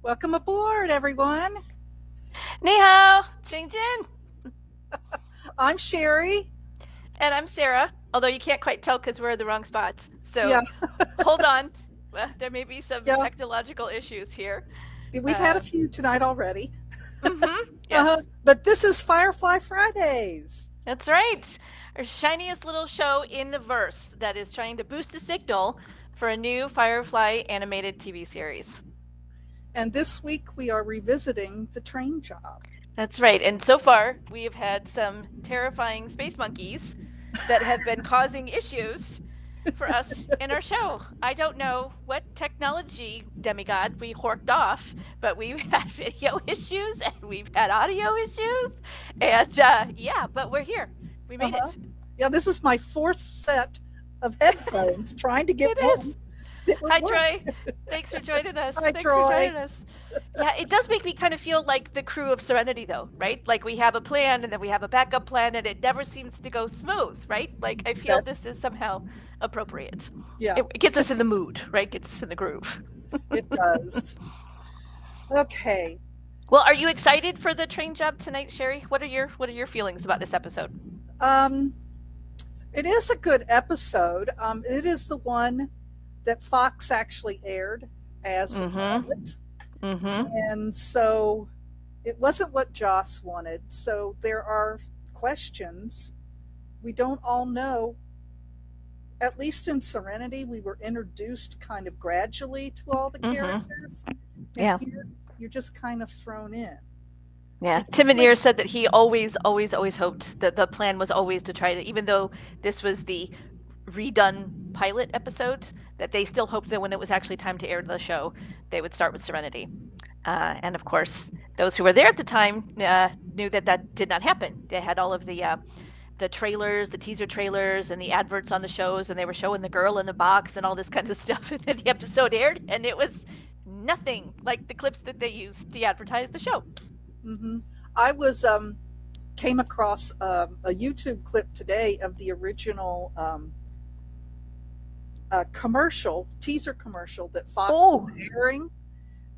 Welcome aboard, everyone. Ni hao, Jing Jin, I'm Sherry. and I'm Sarah. Although you can't quite tell because we're in the wrong spots. Yeah, So hold on. There may be some yeah. technological issues here. We've had a Uh, few tonight already. yes, But this is Firefly Fridays. that's right. Our shiniest little show in the verse that is trying to boost the signal for a new Firefly animated TV series. And this week we are revisiting the train job. That's right. And so far, we have had some terrifying space monkeys that have been causing issues for us in our show. I don't know what technology demigod we horked off, but we've had video issues and we've had audio issues. And yeah, but we're here. We made Uh-huh. it. Yeah, this is my fourth set of headphones trying to get It one is. that would Hi, work. Troy. Thanks for joining us. Hi, Thanks for Troy. joining us. Yeah, it does make me kind of feel like the crew of Serenity, though, right? Like we have a plan and then we have a backup plan, and it never seems to go smooth, right? Like I feel That, this is somehow appropriate. yeah, It gets us in the mood, right? Gets us in the groove. it does. Okay. Well, are you excited for the train job tonight, Sherry? What are your feelings about this episode? Um, it is a good episode. It is the one that Fox actually aired as the Mm-hmm. pilot. Mm-hmm. And so it wasn't what Joss wanted. So there are questions. We don't all know. At least in Serenity, we were introduced kind of gradually to all the Mm-hmm. characters. And Yeah. here, you're just kind of thrown in. Yeah, The Tim only, Minear said that he always hoped that the plan was always to try to, even though this was the redone pilot episode, that they still hoped that when it was actually time to air the show, they would start with Serenity. And of course, those who were there at the time knew that that did not happen. They had all of the trailers, the teaser trailers, and the adverts on the shows, and they were showing the girl in the box and all this kind of stuff. And then the episode aired, and it was nothing like the clips that they used to advertise the show. hmm I was came across a YouTube clip today of the original commercial, teaser commercial that Fox was Oh, airing,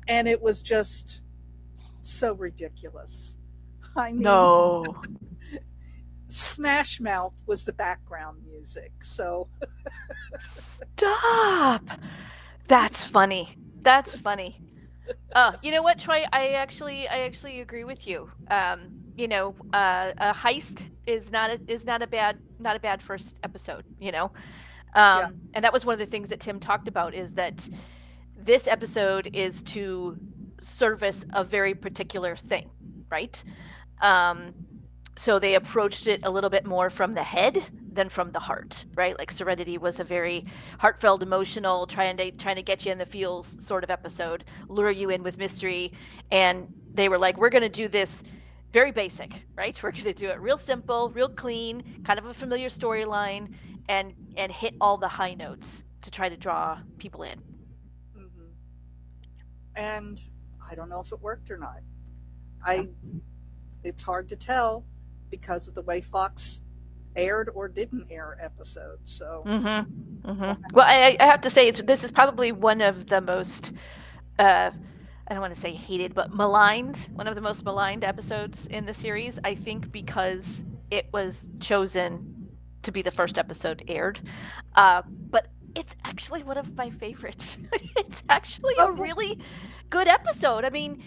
and it was just so ridiculous. I mean, no. Smash Mouth was the background music. So, Stop. That's funny. That's funny. You know what, Troy? I actually agree with you. A heist is not a bad first episode. yeah. And that was one of the things that Tim talked about is that this episode is to service a very particular thing, right? Um, so they approached it a little bit more from the head than from the heart, right? Like Serenity was a very heartfelt, emotional, trying to get you in the feels sort of episode, lure you in with mystery, and they were like, we're going to do this very basic, right? We're going to do it real simple, real clean, kind of a familiar storyline, and hit all the high notes to try to draw people in. hmm And I don't know if it worked or not. Yeah. I It's hard to tell because of the way Fox aired or didn't air episodes. So we'll have Well, to see. I have to say, this is probably one of the most uh, I don't want to say hated, but maligned, one of the most maligned episodes in the series, I think, because it was chosen to be the first episode aired. But it's actually one of my favorites. It's actually a Okay. really good episode. I mean,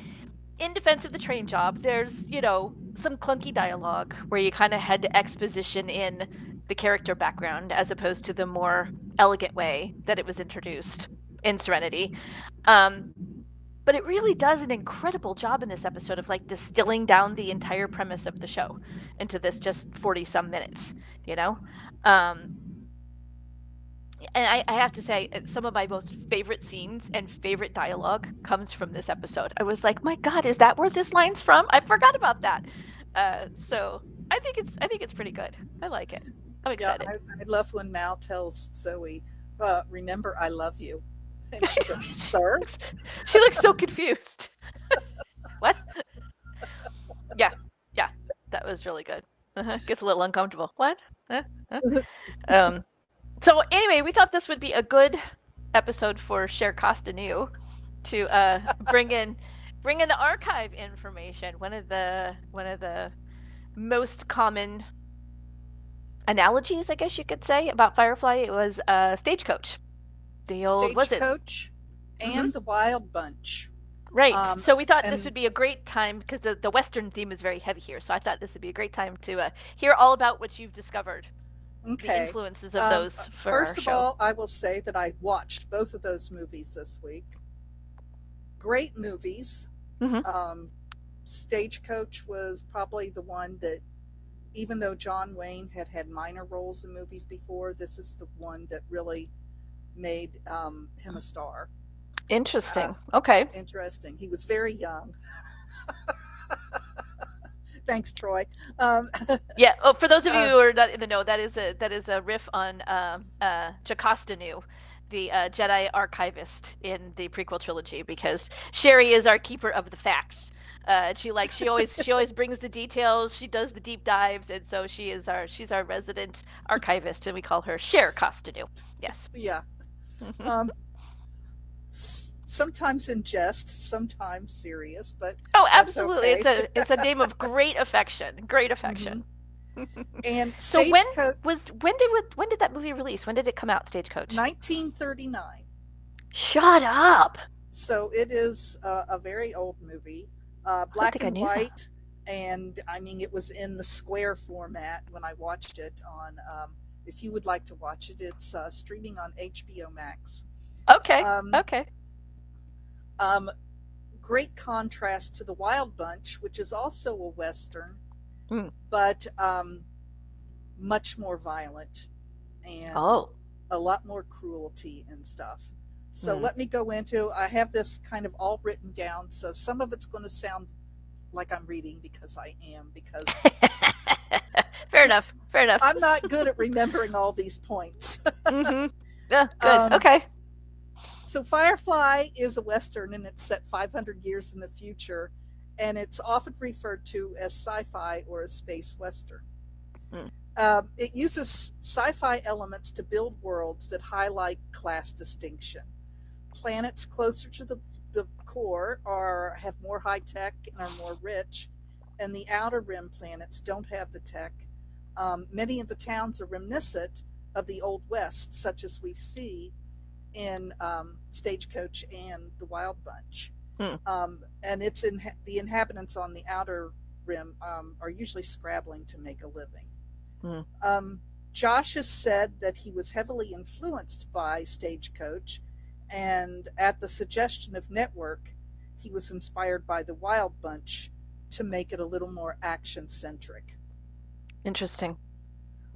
in defense of the train job, there's, some clunky dialogue where you kind of had to exposition in the character background as opposed to the more elegant way that it was introduced in Serenity. Um, but it really does an incredible job in this episode of like distilling down the entire premise of the show into this just 40 some minutes, you know? Um, and I have to say, some of my most favorite scenes and favorite dialogue comes from this episode. I was like, my God, is that where this line's from? I forgot about that. So I think it's pretty good. I like it. I'm Yeah, excited. I love when Mal tells Zoe, "Remember, I love you," and she goes, she "Sir." looks she looks so confused. What? Yeah, yeah, that was really good. Gets a little uncomfortable. What? Huh? Huh? Um, so anyway, we thought this would be a good episode for Cher Costanew to bring in the archive information. One of the most common analogies, I guess you could say, about Firefly, it was Stagecoach. The old, was it? Stagecoach Hmm. and the Wild Bunch. Right. Um, So we thought this and would be a great time because the Western theme is very heavy here. So I thought this would be a great time to hear all about what you've discovered, the okay. influences of those for our First of show. all, I will say that I watched both of those movies this week. Great movies. Hmm. Um, Stagecoach was probably the one that, even though John Wayne had had minor roles in movies before, this is the one that really made him a star. Uh, Interesting. Okay. Interesting. He was very young. Thanks, Troy. Um, Yeah. Oh, for those of you uh, who are not in the know, that is a riff on Jocasta, the Jedi archivist in the prequel trilogy, because Sherry is our keeper of the facts. She always brings the details. She does the deep dives, and so she's our resident archivist, and we call her Cher Costanu. Yes. yeah. Hmm. Um, Sometimes in jest, sometimes serious, but Oh, that's absolutely. It's okay. a name of great affection. Great Hmm. affection. And So Stagecoach, when did that movie release? When did it come out, Stagecoach? 1939. Shut up. So it is a very old movie, I don't black think I and knew that. white. And I mean, it was in the square format when I watched it on. If you would like to watch it, it's streaming on HBO Max. Okay. Um, Okay. um, Great contrast to The Wild Bunch, which is also a Western, Mm. but much more violent and Oh. a lot more cruelty and stuff. So Mm. let me go into, I have this kind of all written down. So some of it's going to sound like I'm reading because I am, because Fair enough. Fair enough. I'm not good at remembering all these points. Mm-hmm. Yeah, good. um, Okay. so Firefly is a Western and it's set 500 years in the future. And it's often referred to as sci fi or a space Western. Mm. It uses sci fi elements to build worlds that highlight class distinction. Planets closer to the core have more high tech and are more rich, and the outer rim planets don't have the tech. Many of the towns are reminiscent of the Old West, such as we see in Stagecoach and the Wild Bunch. Mm. And the inhabitants on the outer rim are usually scrabbling to make a living. Mm. Josh has said that he was heavily influenced by Stagecoach, and at the suggestion of Network, he was inspired by the Wild Bunch to make it a little more action centric. Interesting.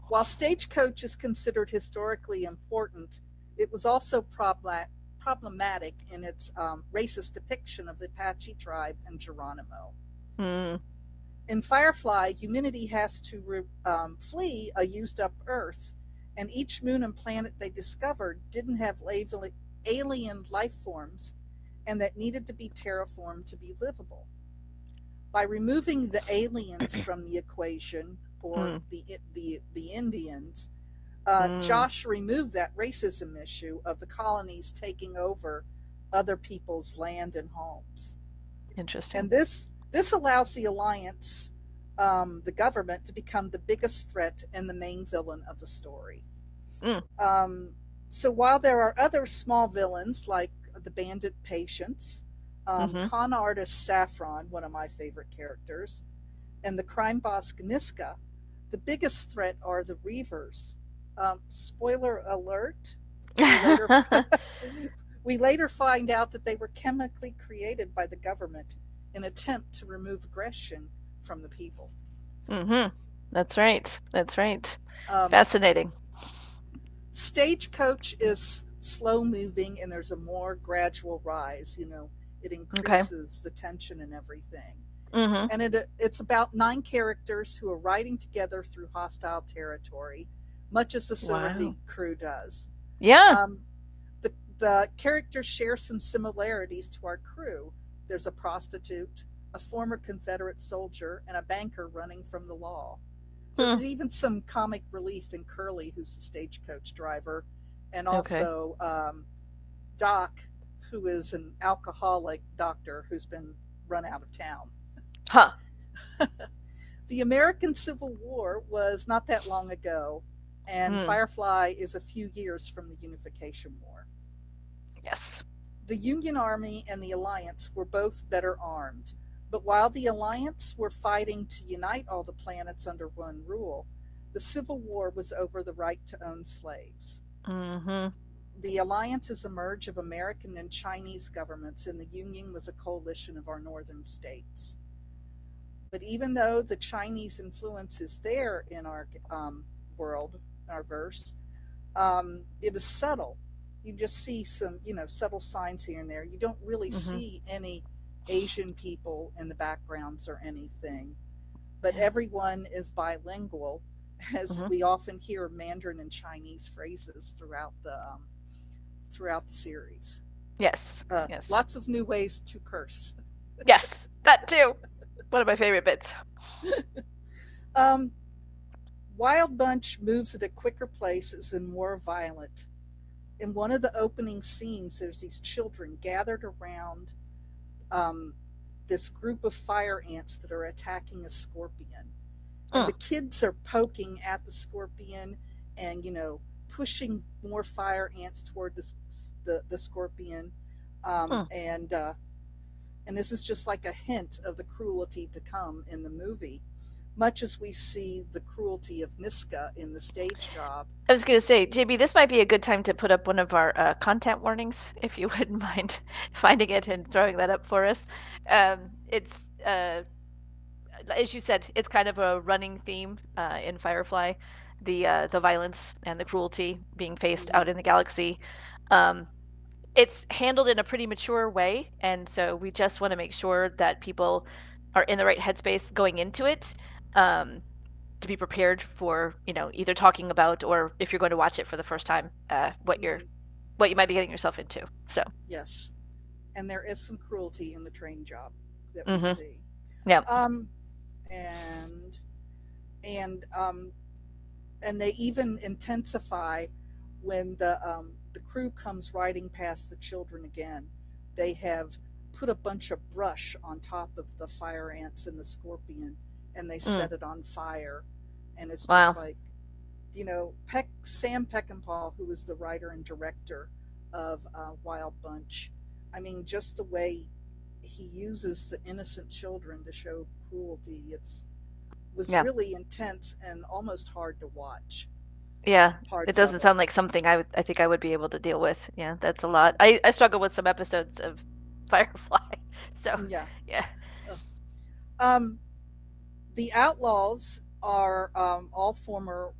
While Stagecoach is considered historically important, it was also problematic in its racist depiction of the Apache tribe and Geronimo. Mm. In Firefly, humanity has to flee a used up Earth, and each moon and planet they discovered didn't have alien life forms and that needed to be terraformed to be livable. By removing the aliens from the equation, or Mm. the Indians, Mm. Josh removed that racism issue of the colonies taking over other people's land and homes. Interesting. And this allows the alliance, the government, to become the biggest threat and the main villain of the story. Mm. So while there are other small villains like the bandit Patience, Mm-hmm. con artist Saffron, one of my favorite characters, and the crime boss Niska, the biggest threat are the Reavers. Spoiler alert: we later we later find out that they were chemically created by the government in attempt to remove aggression from the people. Mm-hmm. That's right. That's right. Um, Fascinating. Stagecoach is slow moving and there's a more gradual rise. It Okay. increases the tension and everything. Mm-hmm. And it's about 9 characters who are riding together through hostile territory, much as the Wow. Serenity crew does. Yeah. Um, the characters share some similarities to our crew. There's a prostitute, a former Confederate soldier, and a banker running from the law. Hmm. There's even some comic relief in Curly, who's the stagecoach driver, and Okay. also Doc, who is an alcoholic doctor who's been run out of town. Huh. The American Civil War was not that long ago, and Mm. Firefly is a few years from the Unification War. Yes. The Union Army and the Alliance were both better armed, but while the Alliance were fighting to unite all the planets under one rule, the Civil War was over the right to own slaves. Mm-hmm. The Alliance is a merge of American and Chinese governments, and the Union was a coalition of our northern states. But even though the Chinese influence is there in our world, our verse, it is subtle. You just see some, subtle signs here and there. You don't really Mm-hmm. see any Asian people in the backgrounds or anything, but Yeah. everyone is bilingual, as Mm-hmm. we often hear Mandarin and Chinese phrases throughout the series. Yes. Yes. Lots of new ways to curse. Yes. That too. One of my favorite bits. Um, Wild Bunch moves at a quicker pace and more violent. In one of the opening scenes, there's these children gathered around um, this group of fire ants that are attacking a scorpion. And Mm. the kids are poking at the scorpion and, pushing more fire ants toward the scorpion. Um, Mm. and, uh, and this is just like a hint of the cruelty to come in the movie, much as we see the cruelty of Niska in the stage job. I was gonna say, JB, this might be a good time to put up one of our content warnings, if you wouldn't mind finding it and throwing that up for us. It's as you said, it's kind of a running theme in Firefly, the violence and the cruelty being faced Mm-hmm. out in the galaxy. Um, it's handled in a pretty mature way, and so we just want to make sure that people are in the right headspace going into it. Um, to be prepared for, either talking about, or if you're going to watch it for the first time, Mm-hmm. what you might be getting yourself into. So, Yes. And there is some cruelty in the train job that we mm-hmm. see. Yeah. Um, and and and they even intensify when the crew comes riding past the children again. They have put a bunch of brush on top of the fire ants and the scorpion, and they Mm. set it on fire. And it's just Wow. like, Sam Peckinpah, who was the writer and director of Wild Bunch. I mean, just the way he uses the innocent children to show cruelty. It's was Yeah. really intense and almost hard to watch Yeah. It parts of doesn't it. sound like something I think I would be able to deal with. Yeah, that's a lot. I struggle with some episodes of Firefly. So, Yeah. yeah. Uh, Um, the Outlaws are all former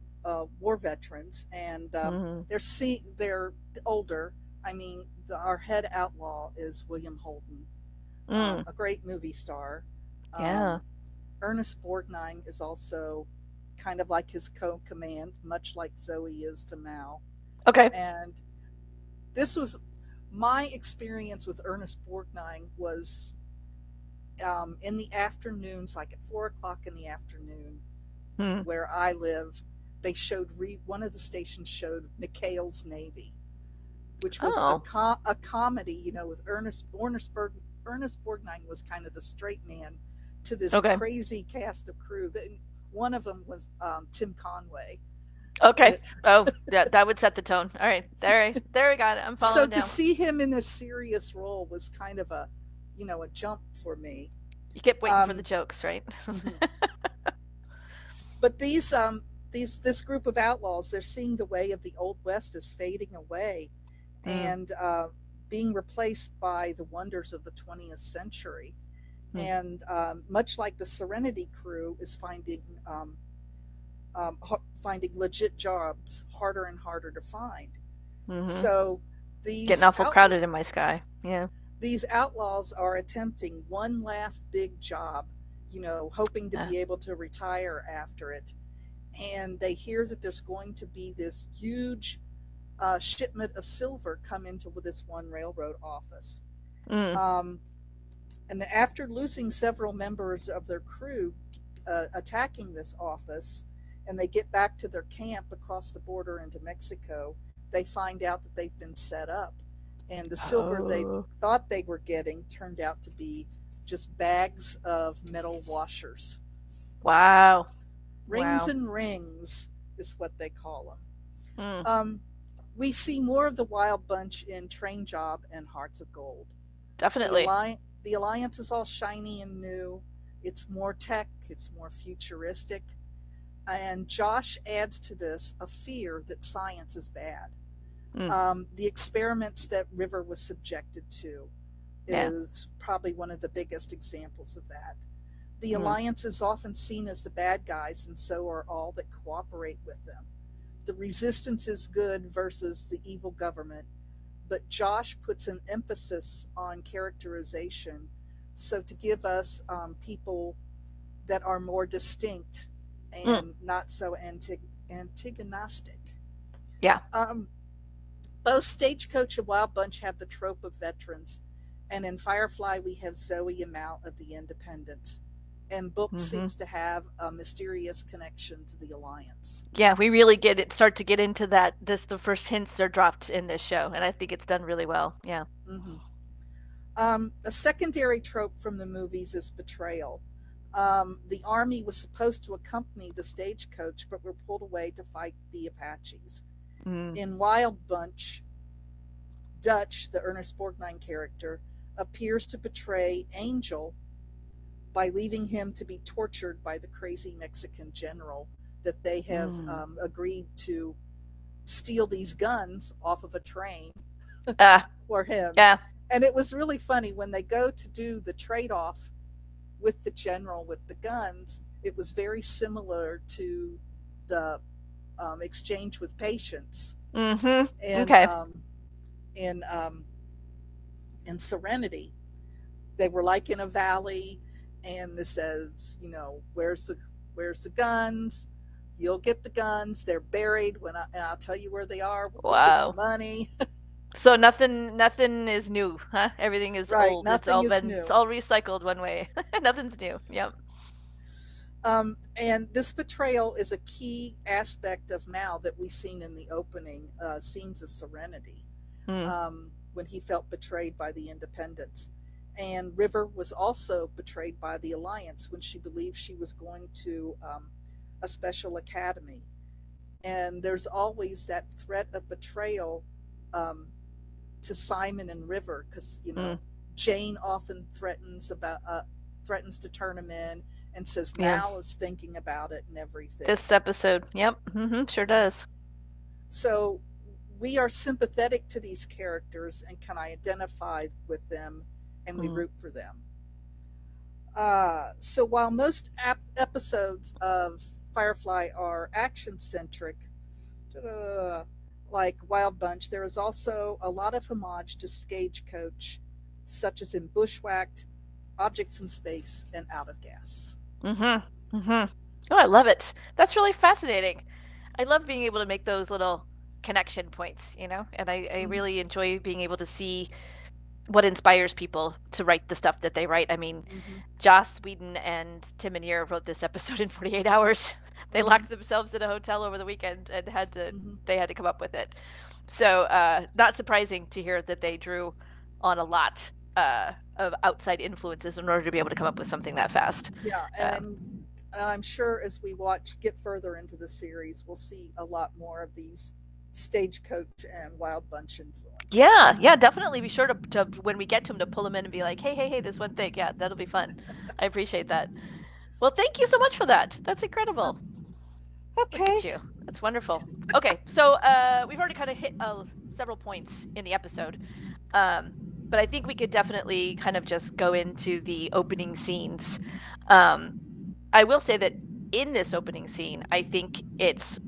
war veterans, and Mm-hmm. they're older. I mean, our head outlaw is William Holden, Mm. a great movie star. Yeah. Um, Ernest Borgnine is also kind of like his co-command, much like Zoe is to Mal. Okay. And this was my experience with Ernest Borgnine was in the afternoons, like at 4 o'clock in the afternoon, Mm. where I live. They showed one of the stations showed McHale's Navy, which was Oh. a comedy, with Ernest Borgnine was kind of the straight man to this Okay. crazy cast of crew. One of them was Tim Conway. Okay. It, Oh, that would set the tone. All right. There we got it. I'm so following to now. see him in this serious role was kind of a jump for me. You kept waiting for the Um, jokes, right? mhm. But this group of outlaws, they're seeing the way of the old west is fading away, Mm. and being replaced by the wonders of the 20th century. Mm. And much like the Serenity crew is finding legit jobs harder and harder to find. Mm-hmm. So Getting these awful out crowded in my sky. Yeah. these outlaws are attempting one last big job, hoping to Yeah. be able to retire after it. And they hear that there's going to be this huge shipment of silver come into this one railroad office. Mm. Um, and after losing several members of their crew attacking this office, and they get back to their camp across the border into Mexico, they find out that they've been set up. and the silver they Oh. thought they were getting turned out to be just bags of metal washers. Wow. Rings Wow. and rings is what they call them. Mm, Um, we see more of the Wild Bunch in Train Job and Hearts of Gold. definitely. The Alliance is all shiny and new. It's more tech, it's more futuristic. And Josh adds to this a fear that science is bad. Mm, The experiments that River was subjected to yeah. is probably one of the biggest examples of that. The Mm, Alliance is often seen as the bad guys, and so are all that cooperate with them. The resistance is good versus the evil government, but Josh puts an emphasis on characterization. So to give us people that are more distinct mm, and not so antagonistic. yeah. Um, Both Stagecoach and Wild Bunch have the trope of veterans, and in Firefly we have Zoe and Mal of the Independents, and Book Hmm. seems to have a mysterious connection to the Alliance. Yeah, we really start to get into that. The first hints are dropped in this show, and I think it's done really well. Yeah. Mm-hmm. A secondary trope from the movies is betrayal. The army was supposed to accompany the stagecoach, but were pulled away to fight the Apaches. Mm, In Wild Bunch, Dutch, the Ernest Borgnine character, appears to betray Angel by leaving him to be tortured by the crazy Mexican general that they have mm. agreed to steal these guns off of a train Ah, for him. yeah. And it was really funny when they go to do the trade off with the general with the guns. It was very similar to the exchange with Patience Mm-hmm. in Okay. in um, in Serenity. They were like in a valley, and this says, you know, where's the guns? You'll get the guns. They're buried and I'll tell you where they are when we get the Wow. money. So nothing is new, huh? Everything is Right, old. nothing is It's new. all recycled one way. Nothing's new. Yep. And this betrayal is a key aspect of Mal that we seen in the opening scenes of Serenity, Mm, when he felt betrayed by the Independents. And River was also betrayed by the Alliance when she believed she was going to a special academy. And there's always that threat of betrayal um, to Simon and River, because you mm, know Jane often threatens to turn him in and says yeah. Mal is thinking about it and everything. This episode. Yep. Mm-hmm. Sure does. So we are sympathetic to these characters and can identify with them, and we Mm, root for them. So while most episodes of Firefly are action centric, like Wild Bunch, there is also a lot of homage to Stagecoach, such as in Bushwhacked, Objects in Space, and Out of Gas. mm-hmm. Mm-hmm. Oh, I love it. That's really fascinating. I love being able to make those little connection points, and I Mm-hmm. really enjoy being able to see what inspires people to write the stuff that they write. I mean, Mm-hmm. Joss Whedon and Tim Minear wrote this episode in 48 hours. They Mm-hmm. locked themselves in a hotel over the weekend and Mm-hmm. they had to come up with it. So, not surprising to hear that they drew on a lot of outside influences in order to be able to come up with something that fast. Yeah, and Um, then I'm sure as we get further into the series, we'll see a lot more of these Stagecoach and Wild Bunch influences. yeah, yeah, definitely be sure to when we get to them to pull them in and be like, hey, this one thing. Yeah, that'll be fun. I appreciate that. Well, thank you so much for that. That's incredible. Look at Okay. you. That's wonderful. Okay, so we've already kind of hit several points in the episode, um, but I think we could definitely kind of just go into the opening scenes. Um, I will say that in this opening scene, I think it's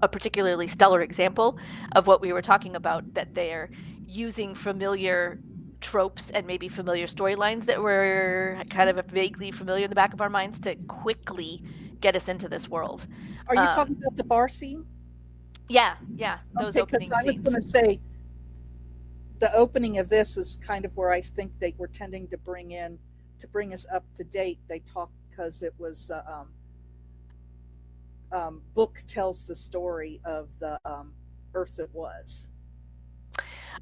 a particularly stellar example of what we were talking about, that they're using familiar tropes and maybe familiar storylines that were kind of vaguely familiar in the back of our minds to quickly get us into this world. Are you talking Um, about the bar scene? yeah, those Okay, because opening I was going scenes. to say the opening of this is kind of where I think they were tending to bring us up to date. They talk because it was the book tells the story of the Earth that was.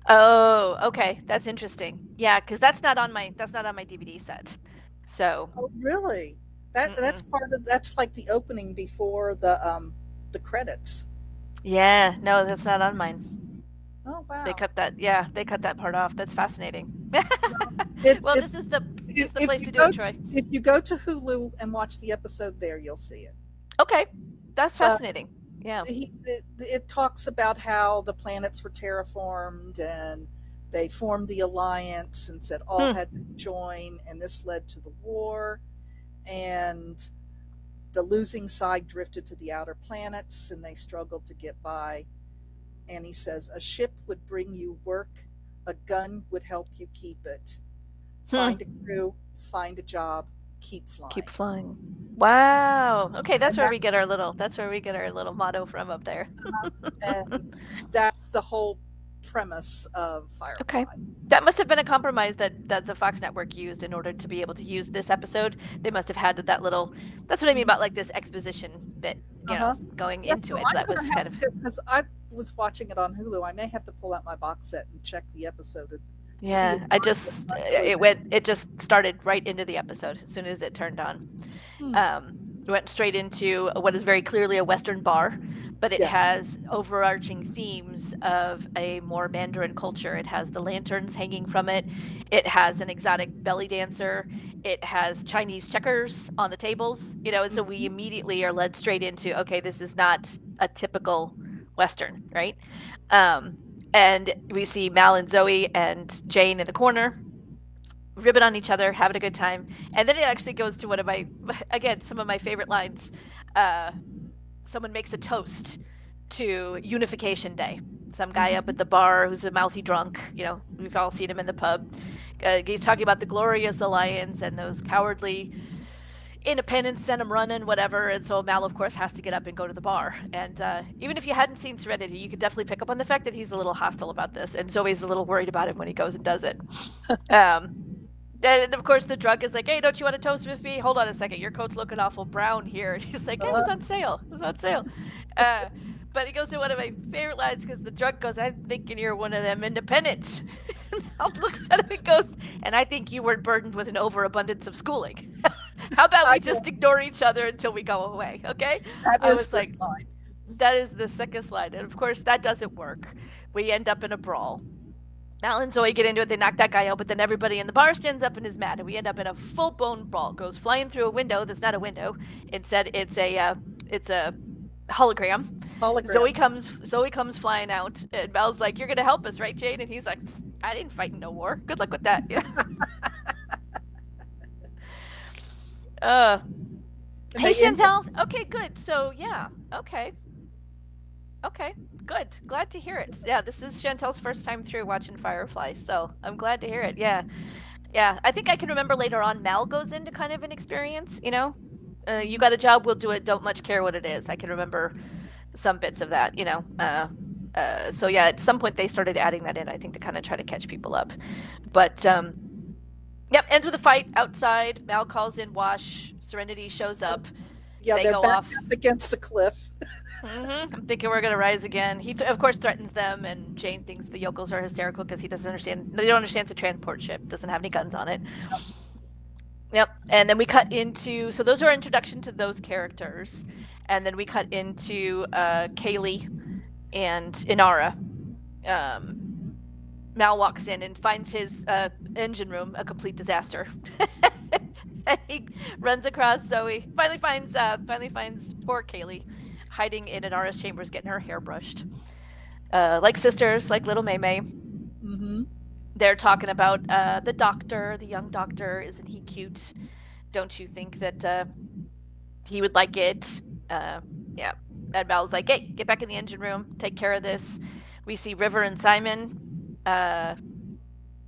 Oh, okay. That's interesting. Yeah, because that's not on my DVD set. So, Oh, really? That's mm-mm. part of that's like the opening before the credits. Yeah, no, that's not on mine. Oh, They wow. cut that. Yeah, they cut that part off. That's fascinating. It's Well, it's this is the if place you to do go it, to, Troy. if you go to Hulu and watch the episode there, you'll see it. Okay, that's But fascinating. Yeah. it talks about how the planets were terraformed and they formed the alliance and said all Hmm. had to join, and this led to the war. And the losing side drifted to the outer planets and they struggled to get by. And he says, a ship would bring you work, a gun would help you keep it. Hmm. Find a crew, find a job, keep Keep flying. flying. Wow. Okay, And that's where we get our little motto from up there. and that's the whole premise of Okay. Firefly. That must have been a compromise that the Fox network used in order to be able to use this episode. They must have had that little, that's what I mean about like this exposition bit, Uh-huh. going Yeah, into so it. So I'm that gonna was have kind of, to, because I was watching it on Hulu. I may have to pull out my box set and check the episode and see if yeah, I it's just, not included. it just started right into the episode as soon as it turned on. Hmm. Um, went straight into what is very clearly a Western bar, but it Yes. has overarching themes of a more Mandarin culture. It has the lanterns hanging from it. It has an exotic belly dancer. It has Chinese checkers on the tables, and so we Mhm. immediately are led straight into, okay, this is not a typical Western, right? Um, and we see Mal and Zoe and Jane in the corner ribbing on each other, having a good time. And then it actually goes to one of my, again, some of my favorite lines. Uh, Someone makes a toast to Unification Day. Some guy up at Mhm. the bar who's a mouthy drunk, we've all seen him in the pub. He's talking about the glorious alliance and those cowardly independents sent him running, whatever. And so Mal, of course, has to get up and go to the bar. And even if you hadn't seen Serenity, you could definitely pick up on the fact that he's a little hostile about this. And Zoe's a little worried about him when he goes and does it. Um, and of course, the drunk is like, "Hey, don't you want to toast with me? Hold on a second, your coat's looking awful brown here." And he's like, "Hey, it was Uh, on sale. It was on sale." Uh, but he goes to one of my favorite lines because the drunk goes, "I'm thinking you're one of them independents." Mal looks at him and goes, "And I think you weren't burdened with an overabundance of schooling. How about I we just know ignore each other until we go away, okay?" that I is was a like, great line. that is the sickest line. And of course, that doesn't work. We end up in a brawl. Mal and Zoe get into it. They knock that guy out, but then everybody in the bar stands up and is mad, and we end up in a full blown brawl. Goes flying through a window that's not a window. Instead, it's a hologram. Hologram. Zoe comes flying out, and Mal's like, "You're gonna help us, right, Jane?" And he's like, "I didn't fight in no war. Good luck with that." Yeah. Uh. And Hey they end up, Chantel. Okay, good. So yeah. Okay. Okay. Good. Glad to hear it. Yeah, this is Chantel's first time through watching Firefly, so I'm glad to hear it. Yeah. Yeah, I think I can remember later on Mal goes into kind of an experience, you mhm. got a job, we'll do it, don't much care what it is. I can remember some bits of that, so yeah, at some point they started adding that in, I think, to kind of try to catch people up. But yep, ends with a fight outside. Mal calls in Wash. Serenity shows up. Yeah, They they're go backed off. up against the cliff. I'm thinking we're gonna rise again. Of course, threatens them, and Jane thinks the yokels are hysterical because he doesn't understand. They don't understand it's a transport ship. Doesn't have any guns on it. Yep. And then we cut into, so those are our introduction to those characters, and then we cut into Kaylee and Inara. Um, Mal walks in and finds his engine room a complete disaster. And he runs across Zoe. Finally finds poor Kaylee hiding in Inara's chambers, getting her hair brushed. Like sisters, like little May May. Hmm. They're talking about the doctor, the young doctor. Isn't he cute? Don't you think that he would like it? Uh, yeah. And Mal's like, "Hey, get back in the engine room. Take care of this." We see River and Simon uh,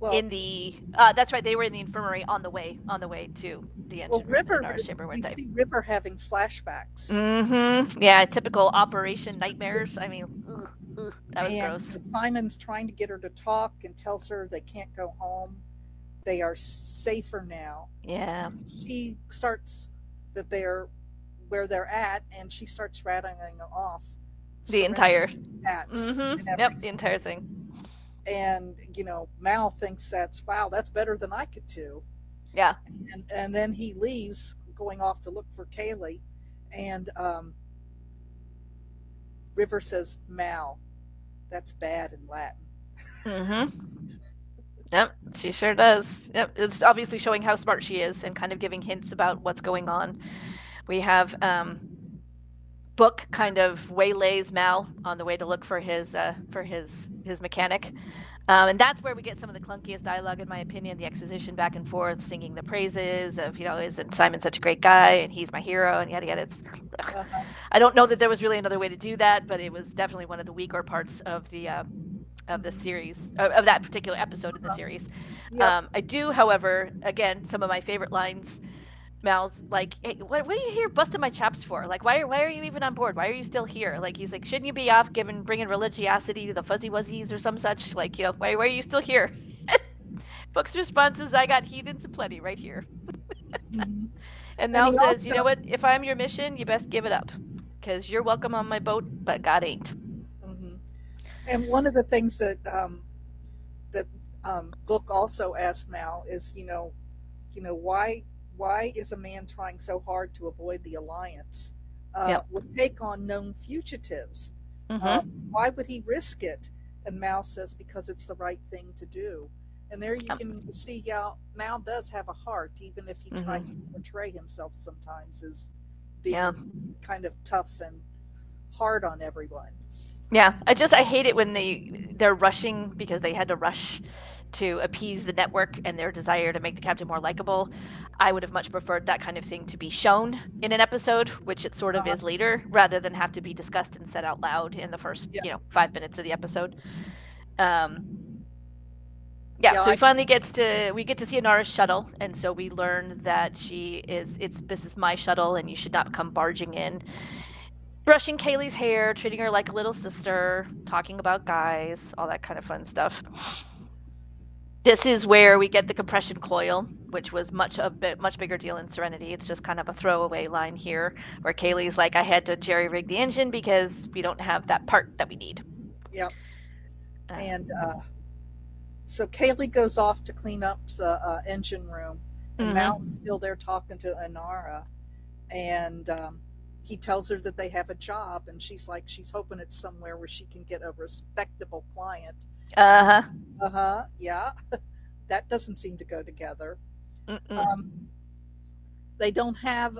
Well, in the. That's right. They were in the infirmary on the way to the well, engine room in River. our chamber, We weren't they? see River having flashbacks, Mm-hmm. Yeah, typical Operation Nightmares. I mean, that was and gross. Simon's trying to get her to talk and tells her they can't go home. They are safer now. Yeah, And she starts that they're where they're at, and she starts rattling off the entire. Serenity's stats Mm-hmm. and Yep, the everything. entire thing. And Mal thinks wow, that's better than I could do. Yeah. And then he leaves, going off to look for Kaylee, and River says, Mal, that's bad in Latin. Mm-hmm. Yep, she sure does. Yep, it's obviously showing how smart she is and kind of giving hints about what's going on. We have Book kind of waylays Mal on the way to look for his mechanic. And that's where we get some of the clunkiest dialogue, in my opinion. The exposition back and forth, singing the praises of, isn't Simon such a great guy, and he's my hero, and yada yada. Uh-huh. I don't know that there was really another way to do that, but it was definitely one of the weaker parts of the Hmm. series, of that particular episode in the series. Yep. I do, however, again, some of my favorite lines. Mal's like, hey, what are you here busting my chops for? Like, why are you even on board? Why are you still here? Like, he's like, shouldn't you be off bringing religiosity to the fuzzy wuzzies or some such? Like, why are you still here? Book's response is, I got heathens aplenty right here. Hmm. And And Mal he says, you know also, what? If I'm your mission, you best give it up. Because you're welcome on my boat, but God ain't. mhm. And one of the things that Book also asks Mal is, why is a man trying so hard to avoid the alliance? Yep. Would take on known fugitives. Mm-hmm. Why would he risk it? And Mal says, because it's the right thing to do. And there you Yep. can see, yeah, Mal does have a heart, even if he tries to Mm-hmm. portray himself sometimes as Yeah. being kind of tough and hard on everyone. Yeah, I hate it when they're rushing because they had to rush to appease the network and their desire to make the captain more likable. I would have much preferred that kind of thing to be shown in an episode, which it sort of Uh, is later, rather than have to be discussed and said out loud in the first, yeah, 5 minutes of the episode. Um, yeah, yeah, so we get to see Inara's shuttle, and so we learn that this is my shuttle, and you should not come barging in, brushing Kaylee's hair, treating her like a little sister, talking about guys, all that kind of fun stuff. This is where we get the compression coil, which was much bigger deal in Serenity. It's just kind of a throwaway line here, where Kaylee's like, "I had to jerry rig the engine because we don't have that part that we need." yeah. And Um, so Kaylee goes off to clean up the engine room, and Mal's mm-hmm. still there talking to Inara. And he tells her that they have a job, and she's like, she's hoping it's somewhere where she can get a respectable client. Uh And huh. yeah, that doesn't seem to go together. Mm-mm. Um, they don't have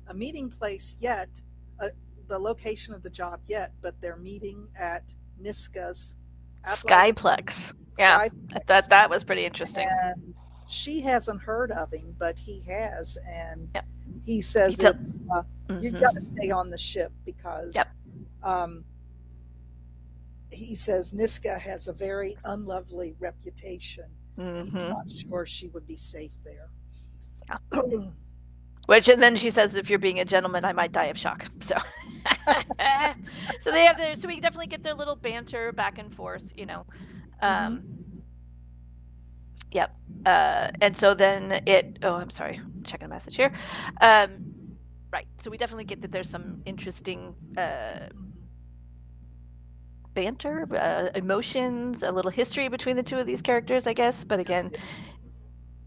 a meeting place yet, uh, the location of the job yet, but they're meeting at Niska's Adelaide Skyplex. Yeah, I thought Skyplex. that was pretty interesting. And she hasn't heard of him, but he has. And Yep. he He says tell. you got to Mm-hmm. stay on the ship because Yep. um, he says Niska has a very unlovely reputation, and he's Mm-hmm. not sure she would be safe there. Yeah. Which, and then she says, if you're being a gentleman, I might die of shock. So, so we definitely get their little banter back and forth. Hmm. Um, yep. And so then I'm sorry, checking a message here. Um, right. So we definitely get that there's some interesting banter, emotions, a little history between the two of these characters, I guess. But Yes, again,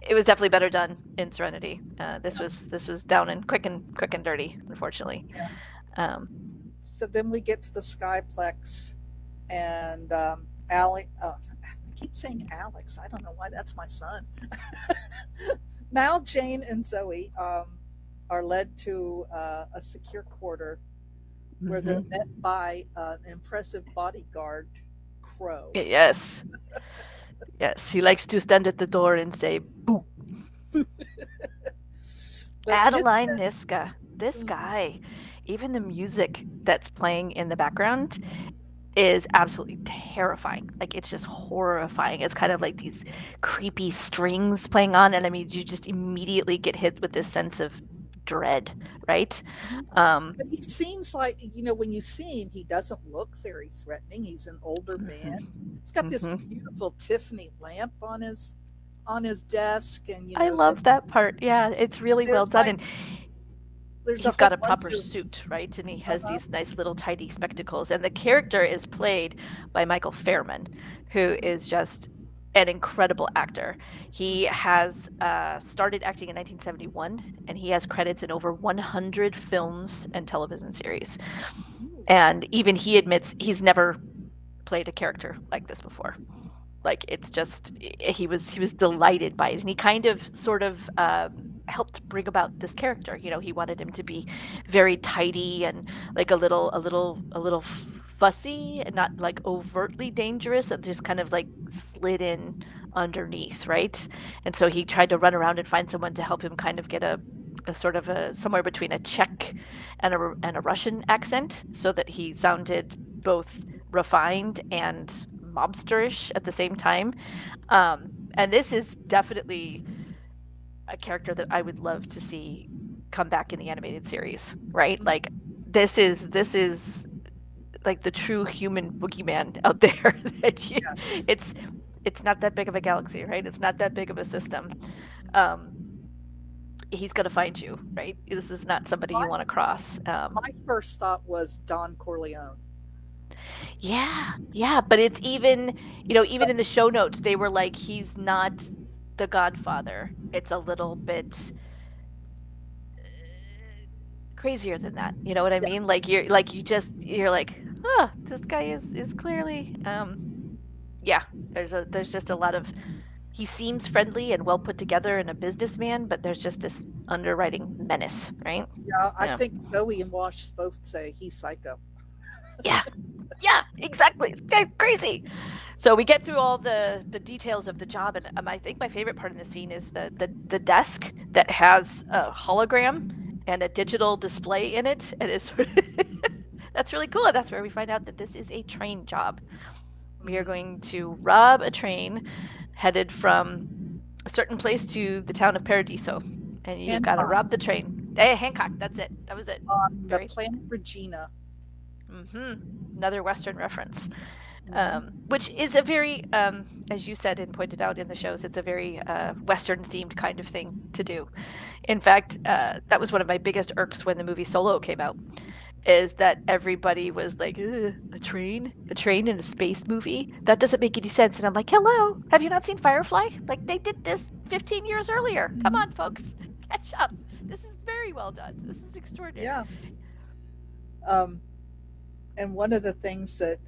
it was definitely better done in Serenity. This was down and quick and dirty, unfortunately. yeah. Um, So then we get to the Skyplex, and Alex. I keep saying Alex. I don't know why. That's my son. Mal, Jane, and Zoe are led to a secure quarter where they're mhm. met by an impressive bodyguard, Crow. Yes, yes. He likes to stand at the door and say, "Boo." But Adeline Niska, Niska, this mhm, guy, even the music that's playing in the background is absolutely terrifying. Like, it's just horrifying. It's kind of like these creepy strings playing on, and I mean, you just immediately get hit with this sense of dread, right? mhm. Um, But he seems like, when you see him, he doesn't look very threatening. He's an older man. mhm, He's got this mhm. beautiful Tiffany lamp on his desk, and I love that part. Yeah, it's really well there's done, like and there's a he's whole got a bunch proper of suit, right? And he has uh-huh, these nice little tidy spectacles. And the character is played by Michael Fairman, who is just an incredible actor. He has started acting in 1971, and he has credits in over 100 films and television series. Ooh. And even he admits he's never played a character like this before. Like it's just he was delighted by it, and he kind of sort of helped bring about this character. You know, he wanted him to be very tidy and like a little fussy and not like overtly dangerous, and just kind of like slid in underneath, right? And so he tried to run around and find someone to help him kind of get a sort of a somewhere between a Czech and a Russian accent, so that he sounded both refined and mobsterish at the same time. And this is definitely a character that I would love to see come back in the animated series, right? Mm. Like this is like the true human boogeyman out there. Yes. it's it's not that big of a galaxy, right? It's not that big of a system. Um, he's gonna find you, right? This is not somebody you My, want to cross. my first thought was Don Corleone. Yeah, yeah, but it's even, even in the show notes, they were like, he's not the Godfather. It's a little bit crazier than that. You know what I Yeah. mean? Like you're like, oh, this guy is clearly, yeah. There's just a lot of, he seems friendly and well put together and a businessman, but there's just this underwriting menace, right? Yeah, I Yeah. think Zoe and Wash both say he's psycho. Yeah. Yeah, exactly. This guy's crazy. So we get through all the details of the job, and I think my favorite part in the scene is the desk that has a hologram and a digital display in it, and it's that's really cool. And that's where we find out that this is a train job. We are Hmm. going to rob a train headed from a certain place to the town of Paradiso, and you got to Hancock rob the train. Hey, Hancock, that's it. That was it. on the Very. planet Regina. Mm-hmm. Another Western reference. Hmm. Which is a very, as you said and pointed out in the shows, it's a very Western themed kind of thing to do. In fact, that was one of my biggest irks when the movie Solo came out, is that everybody was like, "Ugh, a train in a space movie? That doesn't make any sense." And I'm like, hello, have you not seen Firefly? Like, they did this 15 years earlier. Come Hmm. on, folks, catch up. This is very well done. This is Yeah. extraordinary. Um, and one of the things that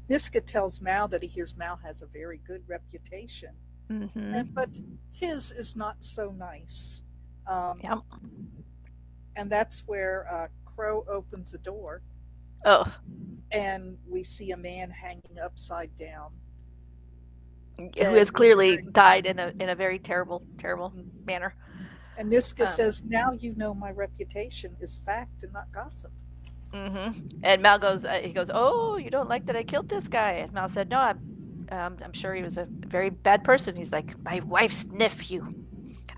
Niska tells Mal that he hears Mal has a very good reputation, Mm-hmm. but his is not so nice. Um, Yep. and that's where Crow opens a door Oh, and we see a man hanging upside down, who dead. has clearly died in a very terrible, terrible manner. And Niska Um, says, "Now you know my reputation is fact and not gossip." and Mal goes, he goes, "Oh, you don't like that I killed this guy?" And Mal said, "No, I'm sure he was a very bad person." He's like, "My wife's nephew.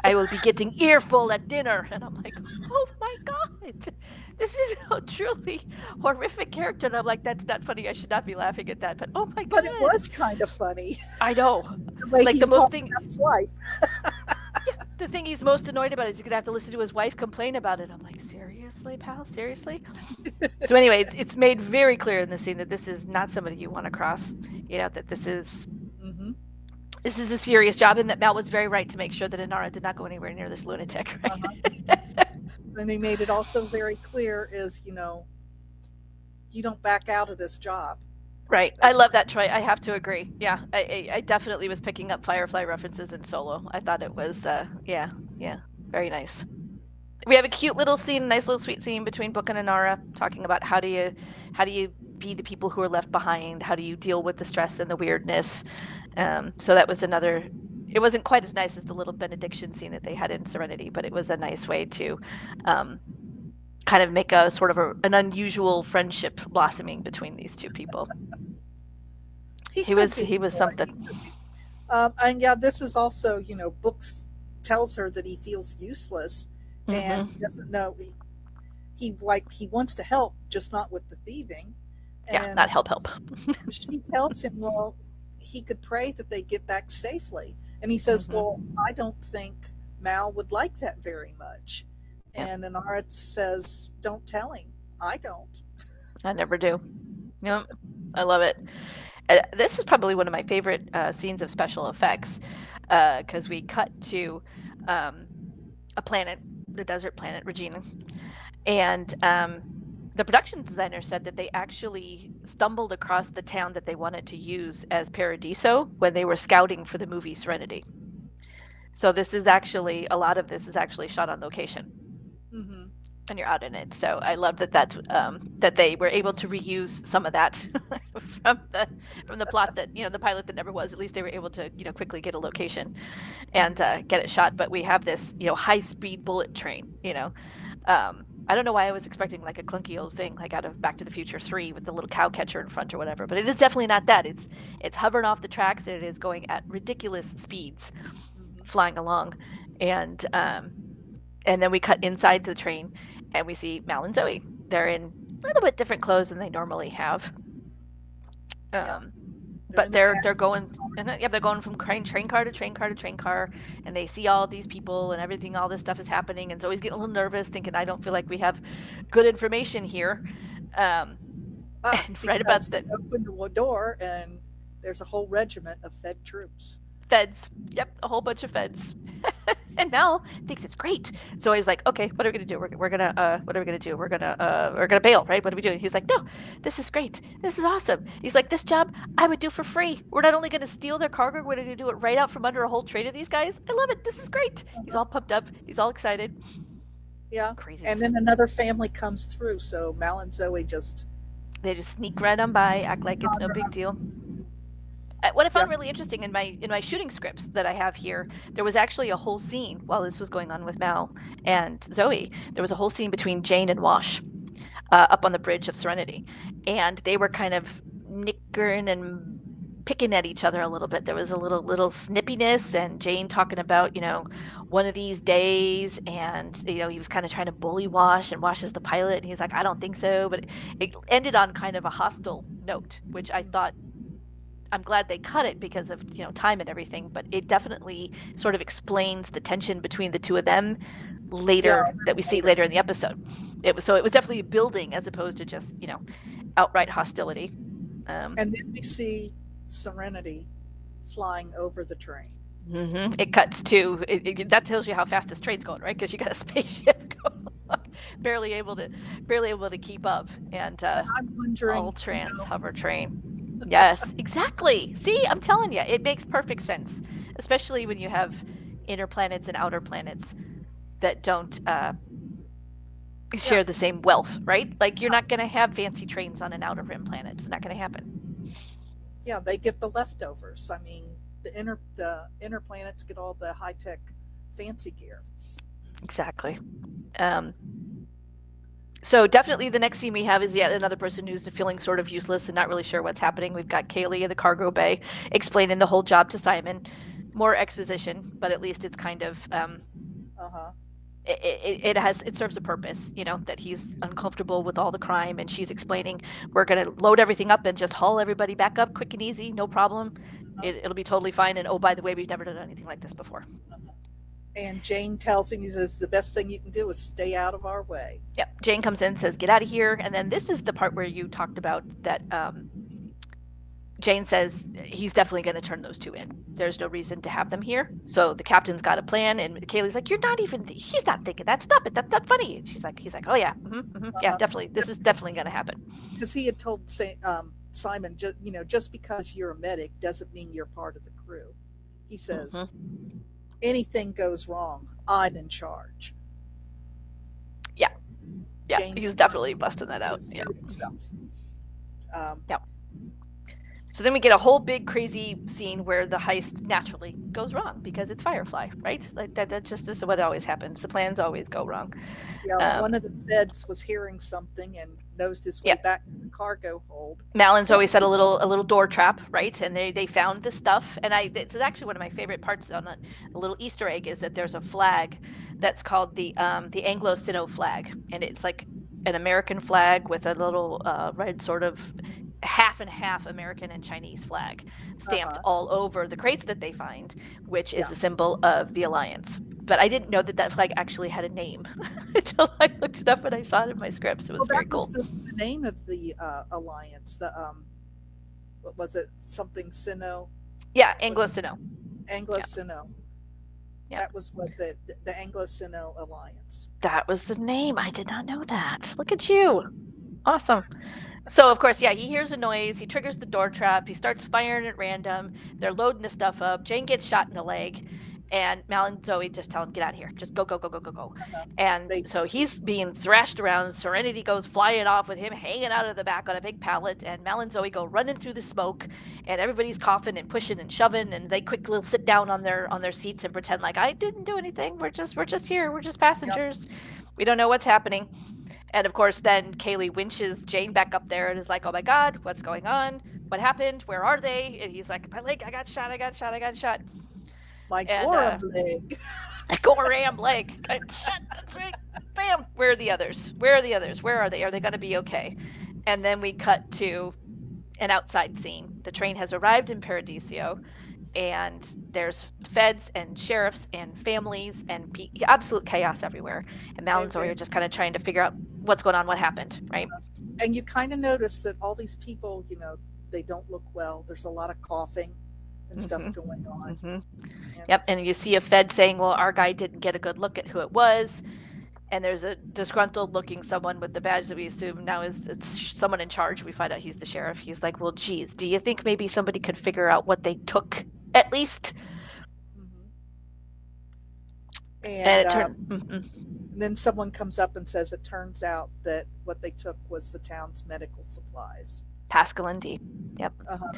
I will be getting earful at dinner." And I'm like, "Oh my god, this is a truly horrific character." And I'm like, "That's not funny. I should not be laughing at that." But oh my But it god, was kind of funny I know. the way Like he the most talked thing about his wife. Yeah, the thing he's most annoyed about is he's gonna have to listen to his wife complain about it. I'm like, seriously, pal, seriously. So anyway, it's made very clear in the scene that this is not somebody you want to cross. That Hmm. this is a serious job, and that Mal was very right to make sure that Inara did not go anywhere near this lunatic. Uh-huh. Right? And he made it also very clear is, you don't back out of this job. Right. I That's love that, Troy. I have to agree. Yeah, I definitely was picking up Firefly references in Solo. I thought it was, yeah, yeah, very nice. We have a cute little scene, nice little sweet scene between Book and Inara, talking about how do you be the people who are left behind? How do you deal with the stress and the weirdness? So that was another. It wasn't quite as nice as the little benediction scene that they had in Serenity, but it was a nice way to um, kind of make a sort of an unusual friendship blossoming between these two people. he He could was be he was boy. something. He could be. And yeah, this is also, Book tells her that he feels useless and he Hmm. doesn't know. He wants to help, just not with the thieving. Yeah, not And help. she tells him, well, he could pray that they get back safely. And he says, Hmm. well, I don't think Mal would like that very much. Yeah, And Anara says, don't tell him. I don't. I never do. Yep, I love it. This is probably one of my favorite scenes of special effects because we cut to um, a planet, the desert planet, Regina, and the production designer said that they actually stumbled across the town that they wanted to use as Paradiso when they were scouting for the movie Serenity. So this is actually a lot of this is actually shot on location, Mm-hmm. and you're out in it. So I love that they were able to reuse some of that from the plot that the pilot that never was. At least they were able to quickly get a location and Mm-hmm. get it shot. But we have this high speed bullet train. I don't know why I was expecting like a clunky old thing like out of Back to the Future 3 with the little cow catcher in front or whatever, but it is definitely not that. It's hovering off the tracks and it is going at ridiculous speeds, Mm-hmm. flying along, and then we cut inside the train and we see Mal and Zoe. They're in a little bit different clothes than they normally have. Yeah, Um, they're but in the they're passenger going car. and yeah, they're going from train car to train car to train car, and they see all these people and everything, all this stuff is happening, and Zoe's getting a little nervous, thinking I don't feel like we have good information here. Um, and right about Because the they opened the door and there's a whole regiment of Fed troops. feds, yep, a whole bunch of feds. And Mel thinks it's great. So he's like, okay, what are we gonna do? We're gonna what are we gonna do? We're gonna bail, right? What are we doing? He's like, no, this is great. This is awesome. He's like, this job I would do for free. We're not only gonna steal their cargo, we're gonna do it right out from under a whole train of these guys. I love it. This is great. He's Uh-huh. all pumped up. He's all excited. Yeah, and Craziness. then another family comes through, so Mal and Zoe just They just sneak right on by, act like sneak it's on no big around. deal. What I Yep. found really interesting in my shooting scripts that I have here, there was actually a whole scene while this was going on with Mal and Zoe. There was a whole scene between Jane and Wash up on the bridge of Serenity, and they were kind of nickering and picking at each other a little bit. There was a little snippiness, and Jane talking about one of these days, and he was kind of trying to bully Wash, and Wash is the pilot, and he's like, I don't think so, but it ended on kind of a hostile note, which I thought I'm glad they cut it because of time and everything, but it definitely sort of explains the tension between the two of them Yeah, later a that little we see later. later in the episode. It was definitely building as opposed to just outright hostility. Um, And then we see Serenity flying over the train. it cuts to that tells you how fast this train's going, right? Because you got a spaceship going along, barely able to barely able to keep up, and And I'm all wondering, trans hover train. Yes, exactly. See, I'm telling you, it makes perfect sense, especially when you have inner planets and outer planets that don't yeah, share the same wealth, right? Like you're yeah, not going to have fancy trains on an outer rim planet. It's not going to happen. yeah, they get the leftovers. I mean, the inner planets get all the high tech, fancy gear. Exactly. Um, so definitely the next scene we have is yet another person who's feeling sort of useless and not really sure what's happening. We've got Kaylee in the cargo bay explaining the whole job to Simon. More exposition, but at least it's kind of Uh huh. it serves a purpose, that he's uncomfortable with all the crime, and she's explaining we're going to load everything up and just haul everybody back up quick and easy, no problem. Uh-huh. It'll be totally fine. And oh, by the way, we've never done anything like this before. Uh-huh. And Jane tells him, he says, the best thing you can do is stay out of our way. Yep. Jane comes in, says, "Get out of here." And then this is the part where you talked about that. Jane says he's definitely going to turn those two in. There's no reason to have them here. So the captain's got a plan, and Kaylee's like, "You're not even. He's not thinking that. Stop it. That's not funny." And he's like, "Oh yeah, yeah, Uh-huh. definitely. This is definitely going to happen." Because he had told Simon, just because you're a medic doesn't mean you're part of the crew. He says, hmm anything goes wrong, I'm in charge. Yeah, yeah. Jane He's smarted definitely busting that to out. Yeah, assert himself. Um, yeah. So then we get a whole big crazy scene where the heist naturally goes wrong because it's Firefly, right? Like that just is what always happens. The plans always go wrong. yeah, one Um, of the feds was hearing something and nosed his way yeah. back to the cargo hold. Mallin's always set a little door trap, right? And they found the stuff, and it's actually one of my favorite parts on it. A little Easter egg is that there's a flag that's called the Anglo-Sino flag, and it's like an American flag with a little red sort of half and half American and Chinese flag Uh stamped huh. all over the crates that they find, which is Yeah. a symbol of the alliance. But I didn't know that that flag actually had a name until I looked it up and I saw it in my scripts. It Well, was that very was cool. the name of the alliance. what was it? Something Sino? Yeah, What, Anglo-Sino. Anglo Yeah, Sino. yeah. That was what the Anglo Sino alliance. That was the name. I did not know that. Look at you. Awesome. So of course, yeah, he hears a noise. He triggers the door trap. He starts firing at random. They're loading the stuff up. Jane gets shot in the leg, and Mal and Zoe just tell him, "Get out of here! Just go, go, go, go, go, go!" And They so he's being thrashed around. Serenity goes flying off with him hanging out of the back on a big pallet, and Mal and Zoe go running through the smoke, and everybody's coughing and pushing and shoving, and they quickly sit down on their seats and pretend like I didn't do anything. We're just here. We're just Yep. passengers. We don't know what's happening. And of course, then Kaylee winches Jane back up there and is like, "Oh my God, what's going on? What happened? Where are they?" And he's like, "My leg, I got shot, I got shot, I got shot." My And Gorham leg. Goram leg, got shot, that's right. Bam! Where are the others? Where are the others? Where are they? Are they going to be okay? And then we cut to an outside scene. The train has arrived in Paradiso, and there's feds and sheriffs and families and absolute chaos everywhere. And Mal and and, Zoe are and just kind of trying to figure out what's going on, what happened, right? and you kind of notice that all these people, they don't look well. There's a lot of coughing and stuff Mm-hmm. going on. Mm-hmm. And Yep. And you see a Fed saying, "Well, our guy didn't get a good look at who it was." And there's a disgruntled looking someone with the badge that we assume now is it's someone in charge. We find out he's the sheriff. He's like, "Well, geez, do you think maybe somebody could figure out what they took at least?" mhm. And and it turned mm-hmm. then someone comes up and says it turns out that what they took was the town's medical supplies. Pascal and D. Yep. Uh-huh.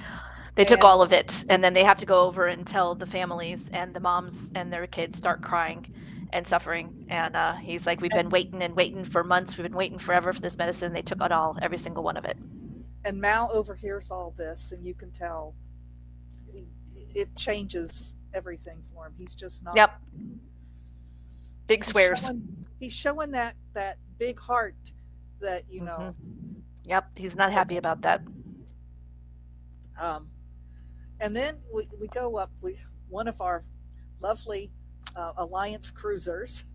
They took And all of it, and then they have to go over and tell the families, and the moms and their kids start crying and suffering. And he's like, "We've been and waiting and waiting for months. We've been waiting forever for this medicine. They took it all, every single one of it." and Mal overhears all this, and you can tell it changes everything for him. He's just not. Yep. Big He's swears. showing that big heart that Mm-hmm. Yep. He's not happy about that. um, and then we go up. One of our lovely Alliance cruisers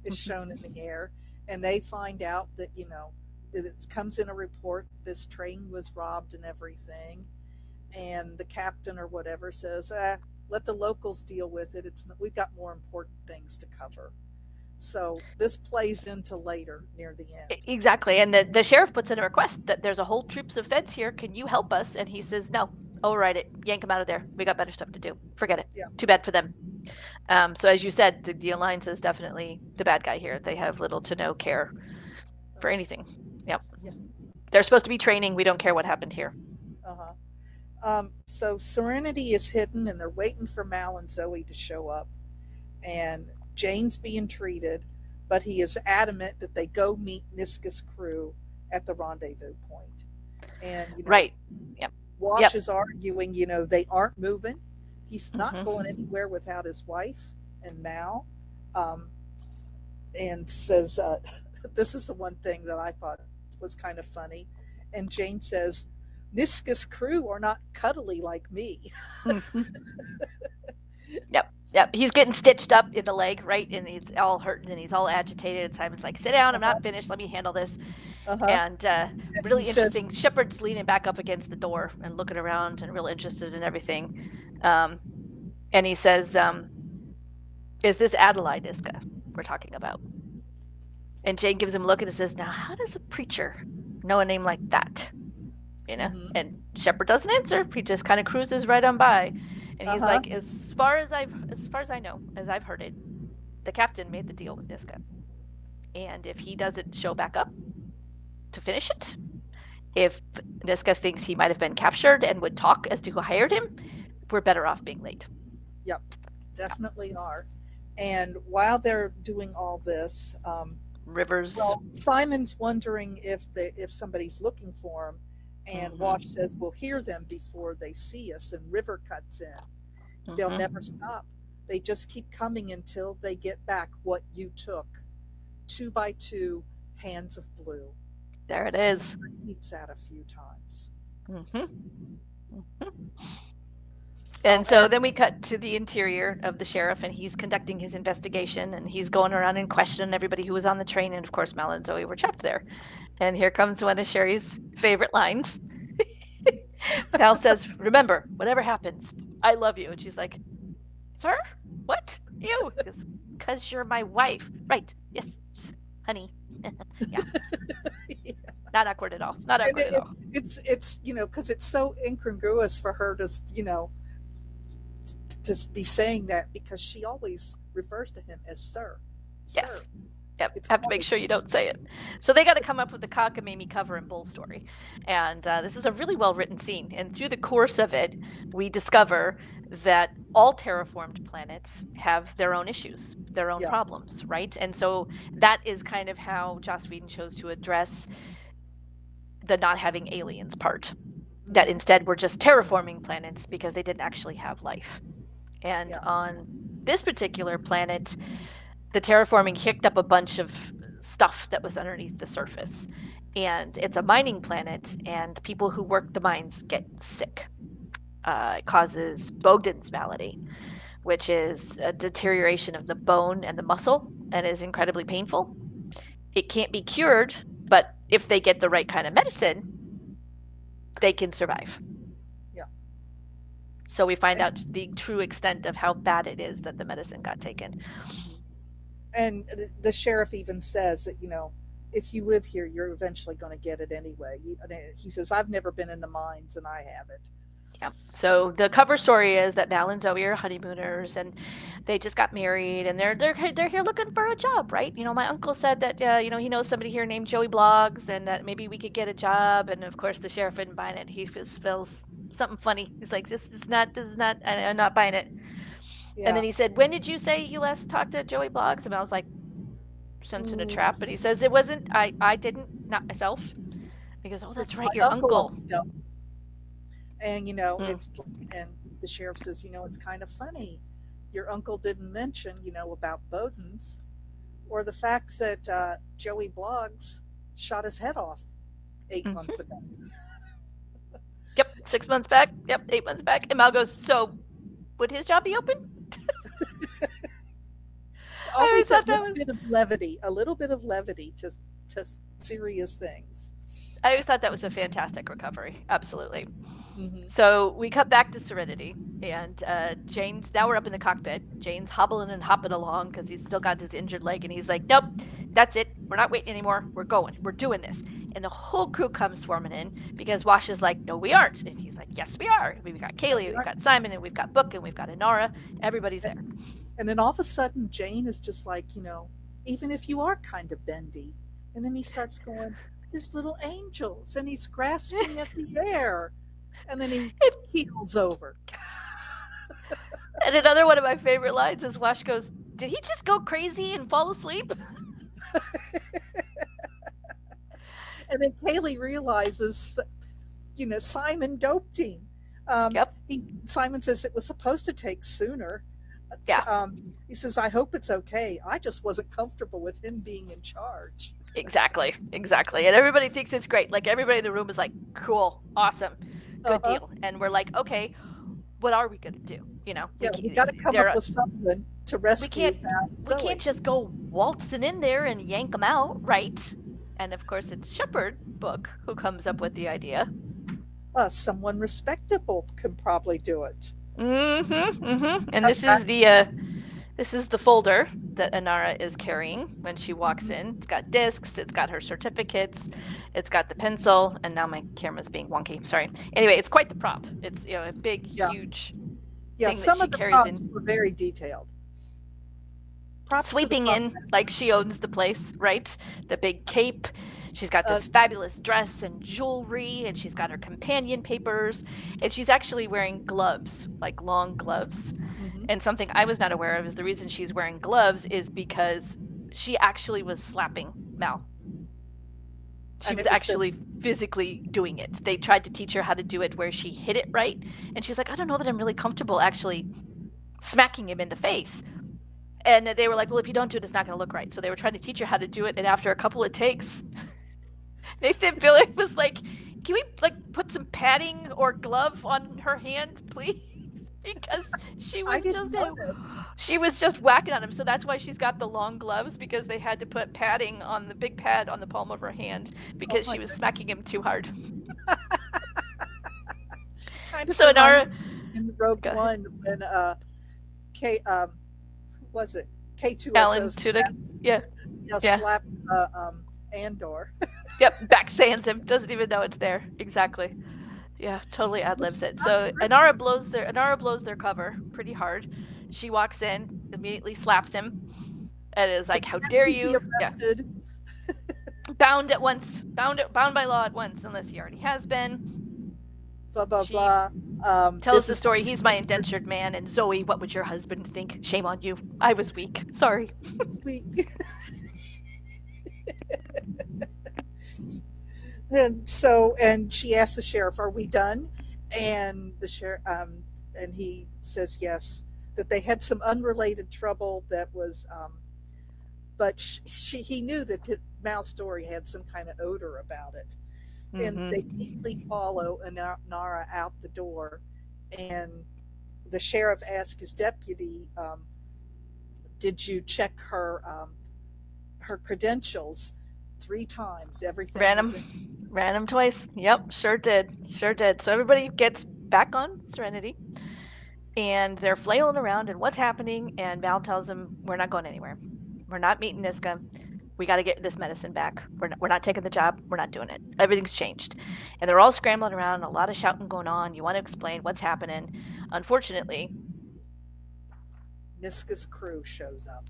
is shown in the air, and they find out that it comes in a report this train was robbed and everything, and the captain or whatever says, "Let the locals deal with it. We've got more important things to cover." So this plays into later near the end. Exactly. And the sheriff puts in a request that there's a whole troops of feds here. Can you help us? And he says, "No, override it. Yank them out of there. We got better stuff to do. Forget it. Yeah. Too bad for them." So as you said, the Alliance is definitely the bad guy here. They have little to no care for anything. Yep. Yeah. They're supposed to be training. We don't care what happened here. Uh-huh. So Serenity is hidden, and they're waiting for Mal and Zoe to show up. And Jane's being treated, but he is adamant that they go meet Niska's crew at the rendezvous point. And Right. Yep. Wash Yep. is arguing, they aren't moving. He's not going Mm-hmm. anywhere without his wife and Mal. Um, and says, this is the one thing that I thought was kind of funny. And Jane says, Niska's crew are not cuddly like me. Mm-hmm. Yep. Yep. He's getting stitched up in the leg, right? And he's all hurt and he's all agitated. And Simon's like, "Sit down. I'm Uh-huh. not finished. Let me handle this." Uh-huh. And He really says, interesting. Shepard's leaning back up against the door and looking around and real interested in everything. Um, and he says, "Is this Adelaide Iska we're talking about?" And Jane gives him a look and says, "Now, how does a preacher know a name like that?" mm-hmm. And Shepard doesn't answer. He just kind of cruises right on by. And he's Uh-huh. like, as far as I know, as I've heard it, the captain made the deal with Niska. And if he doesn't show back up to finish it, if Niska thinks he might have been captured and would talk as to who hired him, we're better off being late. Yep, definitely are. And while they're doing all this, Rivers. well, Simon's wondering if somebody's looking for him, and Mm-hmm. Wash says, "We'll hear them before they see us." And River cuts in. They'll Mm-hmm. never stop. They just keep coming until they get back what you took. 2 by 2 hands of blue. There it And is. he repeats that a few times. Mm-hmm. Mm-hmm. And so then we cut to the interior of the sheriff, and he's conducting his investigation, and he's going around and questioning everybody who was on the train. And of course, Mal and Zoe were trapped there. And here comes one of Sherry's favorite lines. Val says, remember, whatever happens, I love you. And she's like, sir? What? You? He goes, because you're my wife. Right. Yes, honey. Yeah. Not awkward at all. Not And awkward at all. it's because it's so incongruous for her to to be saying that, because she always refers to him as sir, sir. Yes. Yep. It's Have to make sure you always don't say it. So they got to come up with the cockamamie cover and bull story. And this is a really well written scene. And through the course of it, we discover that all terraformed planets have their own issues, their own yeah. problems, right? And so that is kind of how Joss Whedon chose to address the not having aliens part. That Hmm. instead were just terraforming planets because they didn't actually have life. And Yeah. on this particular planet, the terraforming kicked up a bunch of stuff that was underneath the surface. And it's a mining planet, and people who work the mines get sick. It causes Bogdan's malady, which is a deterioration of the bone and the muscle and is incredibly painful. It can't be cured, but if they get the right kind of medicine, they can survive. Yeah. So we find And out the true extent of how bad it is that the medicine got taken. mhm. And the sheriff even says that, if you live here, you're eventually going to get it anyway. He says, I've never been in the mines and I have it. Yeah. So the cover story is that Val and Zoe are honeymooners, and they just got married, and they're here looking for a job, right? My uncle said that he knows somebody here named Joey Blogs, and that maybe we could get a job. And of course, the sheriff isn't buying it. He feels something funny. He's like, this is not. I'm not buying it. And Yeah. then he said, when did you say you last talked to Joey Blogs? And I was like, sent in a trap. But Mm. he says it wasn't. I didn't, not myself. He goes, He oh, says, that's my right, your uncle uncle. owns Del. And, Mm. and the sheriff says, it's kind of funny. Your uncle didn't mention, about Bowden's, or the fact that Joey Blogs shot his head off 8 months Mm-hmm. ago. Yep, 6 months back. Yep, 8 months back. And Mal goes, so would his job be open? I always Always that thought that little was bit of levity, a little bit of levity to serious things. I always thought that was a fantastic recovery. Absolutely. Hmm. So we cut back to Serenity, and Jane's now we're up in the cockpit. Jane's hobbling and hopping along because he's still got his injured leg, and he's like, "Nope, that's it. We're not waiting anymore. We're going. We're doing this." And the whole crew comes swarming in because Wash is like, "No, we aren't," and he's like, "Yes, we are. We've got No, Kaylee, we we've aren't. got Simon, and we've got Book, and we've got Inara. Everybody's And, there." and then all of a sudden, Jane is just like, even if you are kind of bendy. And then he starts going, there's little angels, and he's grasping at the air. And then he keels over. And another one of my favorite lines is Wash goes, "Did he just go crazy and fall asleep?" And then Kaylee realizes, Simon doped him. Yep. Simon says it was supposed to take sooner. Yeah. He says, I hope it's okay. I just wasn't comfortable with him being in charge. Exactly. Exactly. And everybody thinks it's great. Like everybody in the room is like, "Cool, awesome, good Uh-huh. deal." And we're like, "Okay, what are we gonna do?" Yeah, we got to come up with something to we rescue can't we can't Zoe. just go waltzing in there and yank them out, right? And of course, it's Shepard Book who comes up with the idea. Someone respectable can probably do it. Mm-hmm. Mm-hmm. And Cut back. this is the folder that Anara is carrying when she walks Mhm. in. It's got discs, it's got her certificates, it's got the pencil, and now my camera's being wonky. Sorry. Anyway, it's quite the prop. It's a big, Yeah, huge yeah. thing that Some she of the carries props in, were very detailed. Props to the sweeping prop in master. like she owns the place, right? The big cape. She's got Uh, this fabulous dress and jewelry, and she's got her companion papers, and she's actually wearing gloves, like long gloves. mhm. And something I was not aware of is the reason she's wearing gloves is because she actually was slapping Mal. She And was it was the actually physically doing it. They tried to teach her how to do it where she hit it right. And she's like, I don't know that I'm really comfortable actually smacking him in the face. And they were like, well, if you don't do it, it's not going to look right. So they were trying to teach her how to do it. And after a couple of takes, Nathan Fillion was like, can we like put some padding or glove on her hand, please? Because I didn't know this. she was just whacking on him. So that's why she's got the long gloves, because they had to put padding on the big pad on the palm of her hand Oh because my she was smacking goodness. him too hard. kind of So in our reminds me in Rogue go ahead. One when K who was it K2SO Alan Tudyk. slapped, Yeah. yeah, Yeah. slapped Andor. Yep. Backsands him. Doesn't even know it's there. Exactly. Yeah, totally ad Which libs is it. not So scripted. Anara blows their cover pretty hard. She walks in, immediately slaps him, and is like, "How Demand dare he be you?" Yeah, arrested. bound at once, bound by law at once, unless he already has been. Blah blah She blah. tells This the is my story. He's my indentured indentured man, and Zoe, what would your husband think? Shame on you. I was weak. Sorry. sweet. And so, and she asked the sheriff, "Are we done?" And the sheriff, and he says yes. That they had some unrelated trouble that was, but he knew that Mal's story had some kind of odor about it, and they Mm-hmm. deeply follow Nara out the door, and the sheriff asked his deputy, "Did you check her credentials 3 times? Everything Ran was him. in." Ran him twice. Yep, sure did. Sure did. So everybody gets back on Serenity, and they're flailing around, and what's happening? And Val tells them, "We're not going anywhere. We're not meeting Niska. We got to get this medicine back. We're not taking the job. We're not doing it. Everything's changed." And they're all scrambling around, a lot of shouting going on. You want to explain what's happening. Unfortunately, Niska's crew shows up.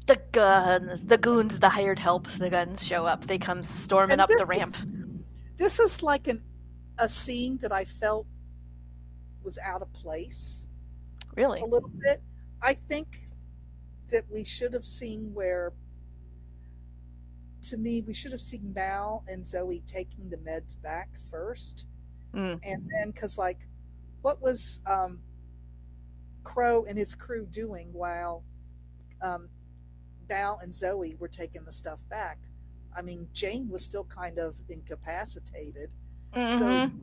the goons, the hired help, the guns show up. They come storming And up the ramp. this is like a scene that I felt was out of place a Really? little bit. I think that we should have seen where, to me, we should have seen Mal and Zoe taking the meds back first. Mm. And then, because, like, what was Crow and his crew doing while um, Mal and Zoe were taking the stuff back? I mean, Jane was still kind of incapacitated. So, Mm-hmm.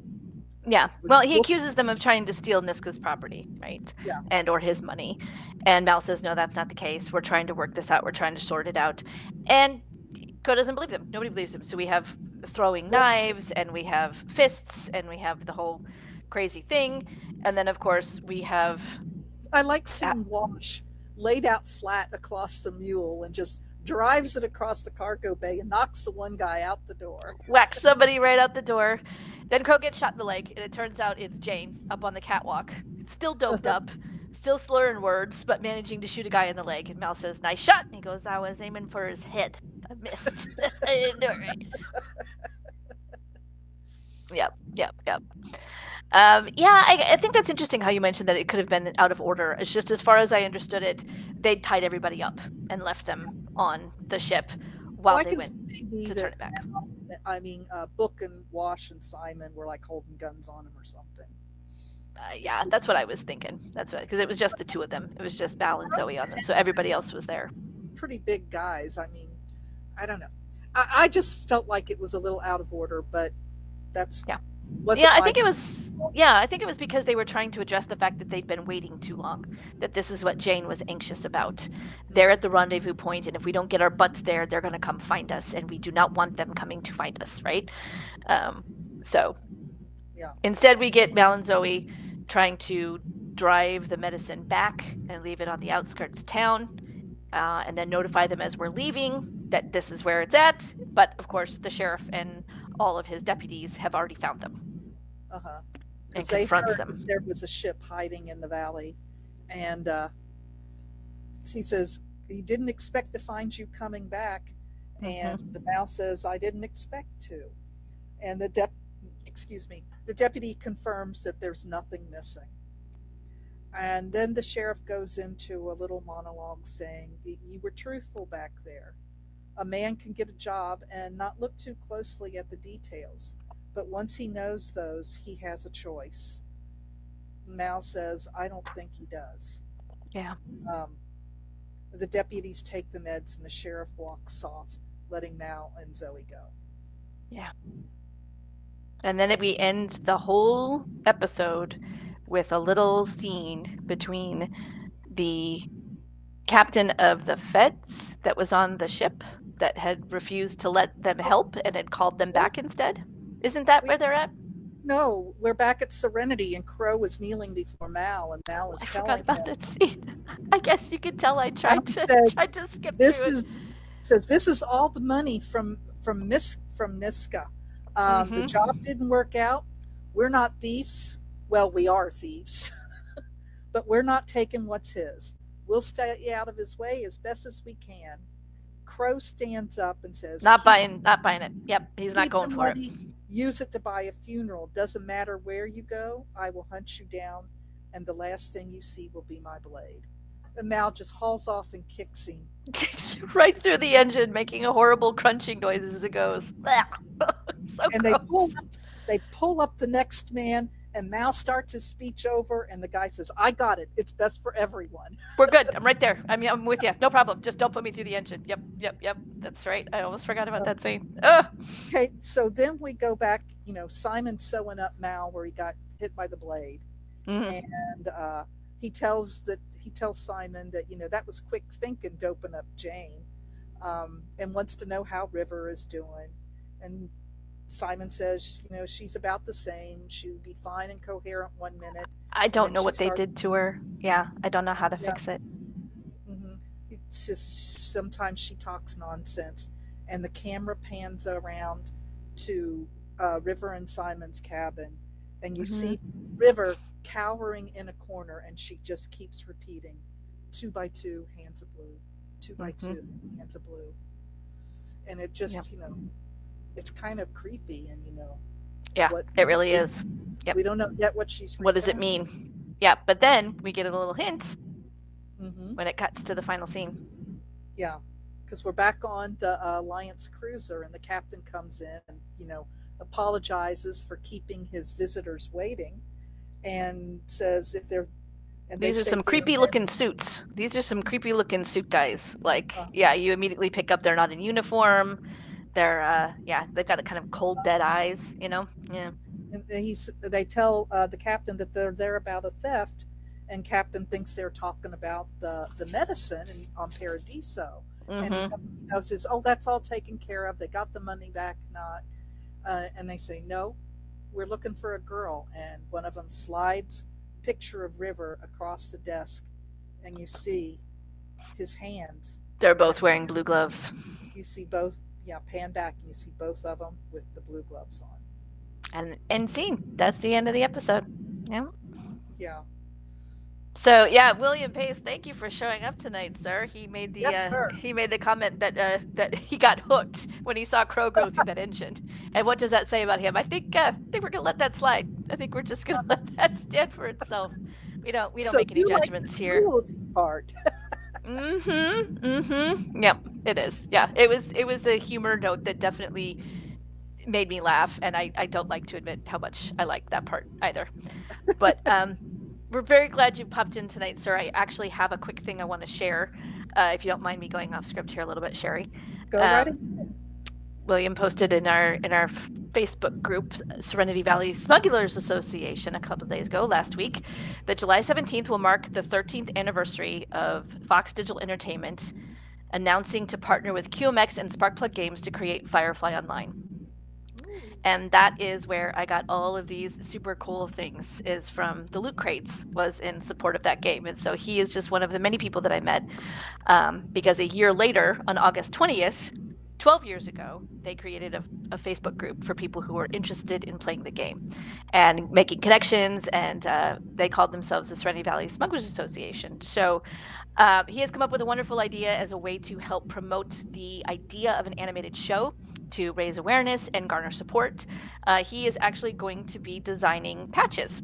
Yeah. was Well, he looking, accuses them of trying to steal Niska's property, right? yeah, And or his money. And Mal says, "No, that's not the case. We're trying to work this out. We're trying to sort it out." And Ko doesn't believe them. Nobody believes him. So we have throwing knives, and we have fists, and we have the whole crazy thing. And then, of course, we have I like uh, seeing Wash laid out flat across the mule and just drives it across the cargo bay and knocks the one guy out the door. whack somebody right out the door. Then Ko gets shot in the leg, and it turns out it's Jane up on the catwalk, still doped up, still slurring words, but managing to shoot a guy in the leg. And Mal says, "Nice shot." And he goes, "I was aiming for his head. I missed. I didn't do it right." Yep, yep, yep. Yeah, I think that's interesting how you mentioned that it could have been out of order. It's just as far as I understood it, they tied everybody up and left them on the ship Well, while I they can went see maybe to turn that it back. now, I mean, Book and Wash and Simon were like holding guns on him or something. It Yeah, could that's what I was thinking. That's what, because it was just the two of them. It was just Val and Zoe on them, so everybody else was there. pretty big guys. I mean, I don't know. I just felt like it was a little out of order, but that's Yeah. Yeah, wasn't I my. think it was. Yeah, I think it was because they were trying to address the fact that they'd been waiting too long. That this is what Jane was anxious about. They're at the Mhm. rendezvous point, and if we don't get our butts there, they're going to come find us, and we do not want them coming to find us, right? Um, so Yeah. instead, we get Mal and Zoe trying to drive the medicine back and leave it on the outskirts of town, and then notify them as we're leaving that this is where it's at. But of course, the sheriff and all of his deputies have already found them Uh huh. and Because they confronts heard them. that there was a ship hiding in the valley, and he says he didn't expect to find you coming back, and Mm-hmm. the mouse says I didn't expect to, and excuse me, the deputy confirms that there's nothing missing. And then the sheriff goes into a little monologue saying, "You were truthful back there. A man can get a job and not look too closely at the details, but once he knows those, he has a choice." Mal says, "I don't think he does." Yeah, Um, the deputies take the meds and the sheriff walks off, letting Mal and Zoe go. yeah. And then we end the whole episode with a little scene between the captain of the feds that was on the ship that had refused to let them help and had called them Well, back instead. Isn't that we where they're at? No, we're back at Serenity, and Crow is kneeling before Mal, and Mal Oh, is I forgot telling about him. that scene. I guess you could tell I Mal tried to said, tried to skip "This through it. is," says, "this is all the money from Niska. The Mm-hmm. job didn't work out. We're not thieves. Well, we are thieves, but we're not taking what's his. We'll stay out of his way as best as we can." Crow stands up and says, Not buying it. Yep, he's not keep the going for it. money, use it to buy a funeral. Doesn't matter where you go, I will hunt you down, and the last thing you see will be my blade." And Mal just hauls off and kicks him. Right through the engine, making a horrible crunching noise as it goes. So And gross. they pull up the next man, and Mal starts his speech over, and the guy says, "I got it. It's best for everyone." We're good. I'm right there. I mean, I'm with you. No problem. Just don't put me through the engine. Yep, yep, yep. That's right. I almost forgot about that scene. Ugh. Okay, so then we go back, Simon sewing up Mal where he got hit by the blade. Mm-hmm. And he tells Simon that that was quick thinking doping up Jane, and wants to know how River is doing. And Simon says, she's about the same. She would be fine and coherent 1 minute, I and don't then know she what they starts. did to her. Yeah, I don't know how to Yeah. fix it. hmm It's just sometimes she talks nonsense, and the camera pans around to River and Simon's cabin, and you Mm-hmm. see River cowering in a corner, and she just keeps repeating, "Two by two, hands of blue. Two by Mm-hmm. two, hands of blue," and it Yep. just it's kind of creepy, and Yeah, what it really we is. Yep. we don't know yet what she's What does it referring. mean? Yeah, but then we get a little hint Mm-hmm. when it cuts to the final scene. Yeah, because we're back on the Alliance cruiser, and the captain comes in and apologizes for keeping his visitors waiting, and says if they're and they These are say some they're creepy there. looking suits. These are some creepy looking suit guys. Like, Uh, yeah, you immediately pick up they're not in uniform. They're yeah, they've got a kind of cold dead eyes, you know? Yeah. and they tell the captain that they're there about a theft, and captain thinks they're talking about the medicine on Paradiso, and Mm-hmm. says, "Oh, that's all taken care of. They got the money back, not." And they say, "No, we're looking for a girl," and one of them slides picture of River across the desk, and you see his hands, They're and both wearing blue gloves. you see both. Yeah, pan back, and you see both of them with the blue gloves on. And end scene. That's the end of the episode. Yeah. Yeah. So yeah, William Pace, thank you for showing up tonight, sir. Yes, sir. He made the comment that that he got hooked when he saw Crow go through that engine. And what does that say about him? I think we're gonna let that slide. I think we're just gonna let that stand for itself. We don't So make any you like the judgments here. cruelty part. Mm-hmm. Mm-hmm. Yep, it is. Yeah, it was a humor note that definitely made me laugh, and I don't like to admit how much I liked that part either. But we're very glad you popped in tonight, sir. I actually have a quick thing I want to share, if you don't mind me going off script here a little bit, Sherry. Go right Um, ahead. William posted in our Facebook group, Serenity Valley Smugglers Association, a couple of days ago, last week, that July 17th will mark the 13th anniversary of Fox Digital Entertainment announcing to partner with QMX and Sparkplug Games to create Firefly Online. Ooh. And that is where I got all of these super cool things, is from the loot crates was in support of that game. And so he is just one of the many people that I met, because a year later, on August 20th, 12 years ago, they created a Facebook group for people who were interested in playing the game and making connections, and they called themselves the Serenity Valley Smugglers Association. So he has come up with a wonderful idea as a way to help promote the idea of an animated show to raise awareness and garner support. He is actually going to be designing patches.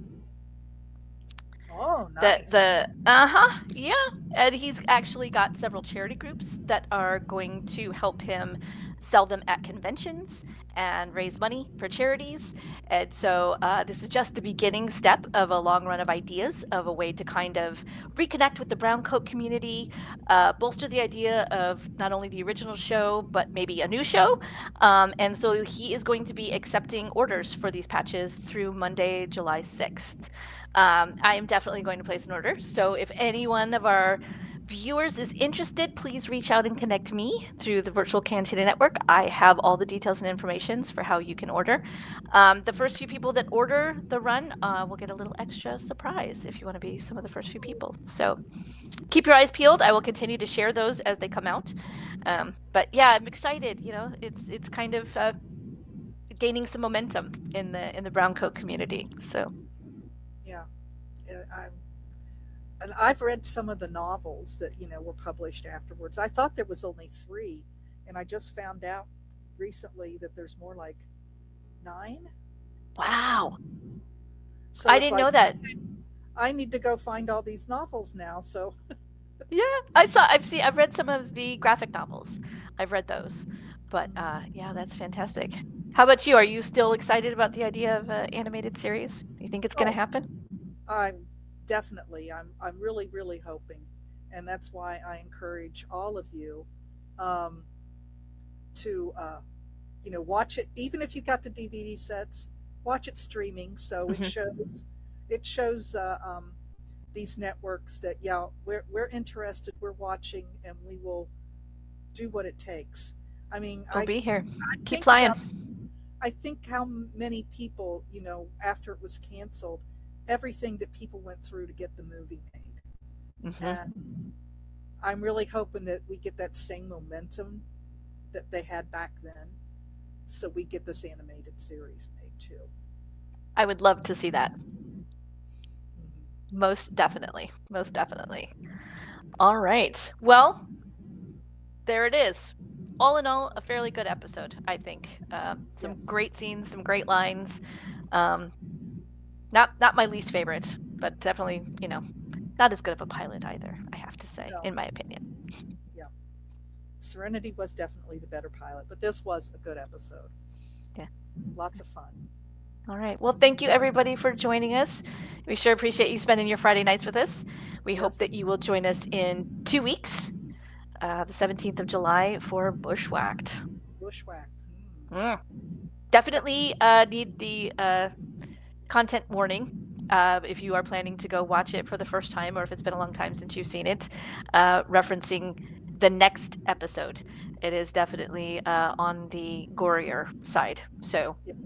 Oh, The nice. the yeah, and he's actually got several charity groups that are going to help him sell them at conventions and raise money for charities. And so this is just the beginning step of a long run of ideas of a way to kind of reconnect with the brown coat community, bolster the idea of not only the original show but maybe a new show. And so he is going to be accepting orders for these patches through Monday, July 6th. I am definitely going to place an order. So if any one of our viewers is interested, please reach out and connect me through the Virtual Cantina Network. I have all the details and informations for how you can order. The first few people that order the run will get a little extra surprise if you want to be some of the first few people. So keep your eyes peeled. I will continue to share those as they come out. But yeah, I'm excited. You know, it's kind of gaining some momentum in the brown coat community. So Yeah. I'm and I've read some of the novels that were published afterwards. I thought there was only three, and I just found out recently that there's more like nine. wow, So I it's didn't know like, that. I need to go find all these novels now. So Yeah, I've read some of the graphic novels. I've read those. But yeah, that's fantastic. How about you? Are you still excited about the idea of an animated series? Do you think it's going to oh, happen? I'm definitely, I'm really really hoping, and that's why I encourage all of you um, to watch it, even if you got the DVD sets, watch it streaming. So Hmm. it shows these networks that, yeah, we're interested, we're watching, and we will do what it takes. I mean, We'll be here. I Keep think flying. about I think how many people, after it was canceled, everything that people went through to get the movie made. Hmm. And I'm really hoping that we get that same momentum that they had back then, so we get this animated series made too. I would love to see that. Mhm. Most definitely. Most definitely. All right. Well, there it is. All in all, a fairly good episode, I think. Some Yes. great scenes, some great lines. Um, not my least favorite, but definitely, not as good of a pilot either, I have to say, No. in my opinion. Yeah. Serenity was definitely the better pilot, but this was a good episode. Yeah. Lots of fun. All right. Well, thank you everybody for joining us. We sure appreciate you spending your Friday nights with us. We hope Yes. that you will join us in 2 weeks, the 17th of July, for Bushwhacked. Bushwhacked. Mm. Definitely need the content warning if you are planning to go watch it for the first time or if it's been a long time since you've seen it, referencing the next episode. It is definitely on the gorier side. So Yes.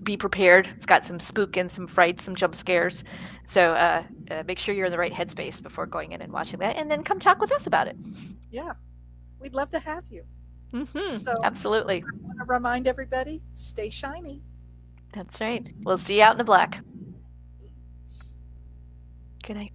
be prepared. It's got some spook and some fright, some jump scares. So make sure you're in the right headspace before going in and watching that, and then come talk with us about it. Yeah. We'd love to have you. Hmm. So Absolutely. I want to remind everybody, stay shiny. That's right. We'll see you out in the black. Good night.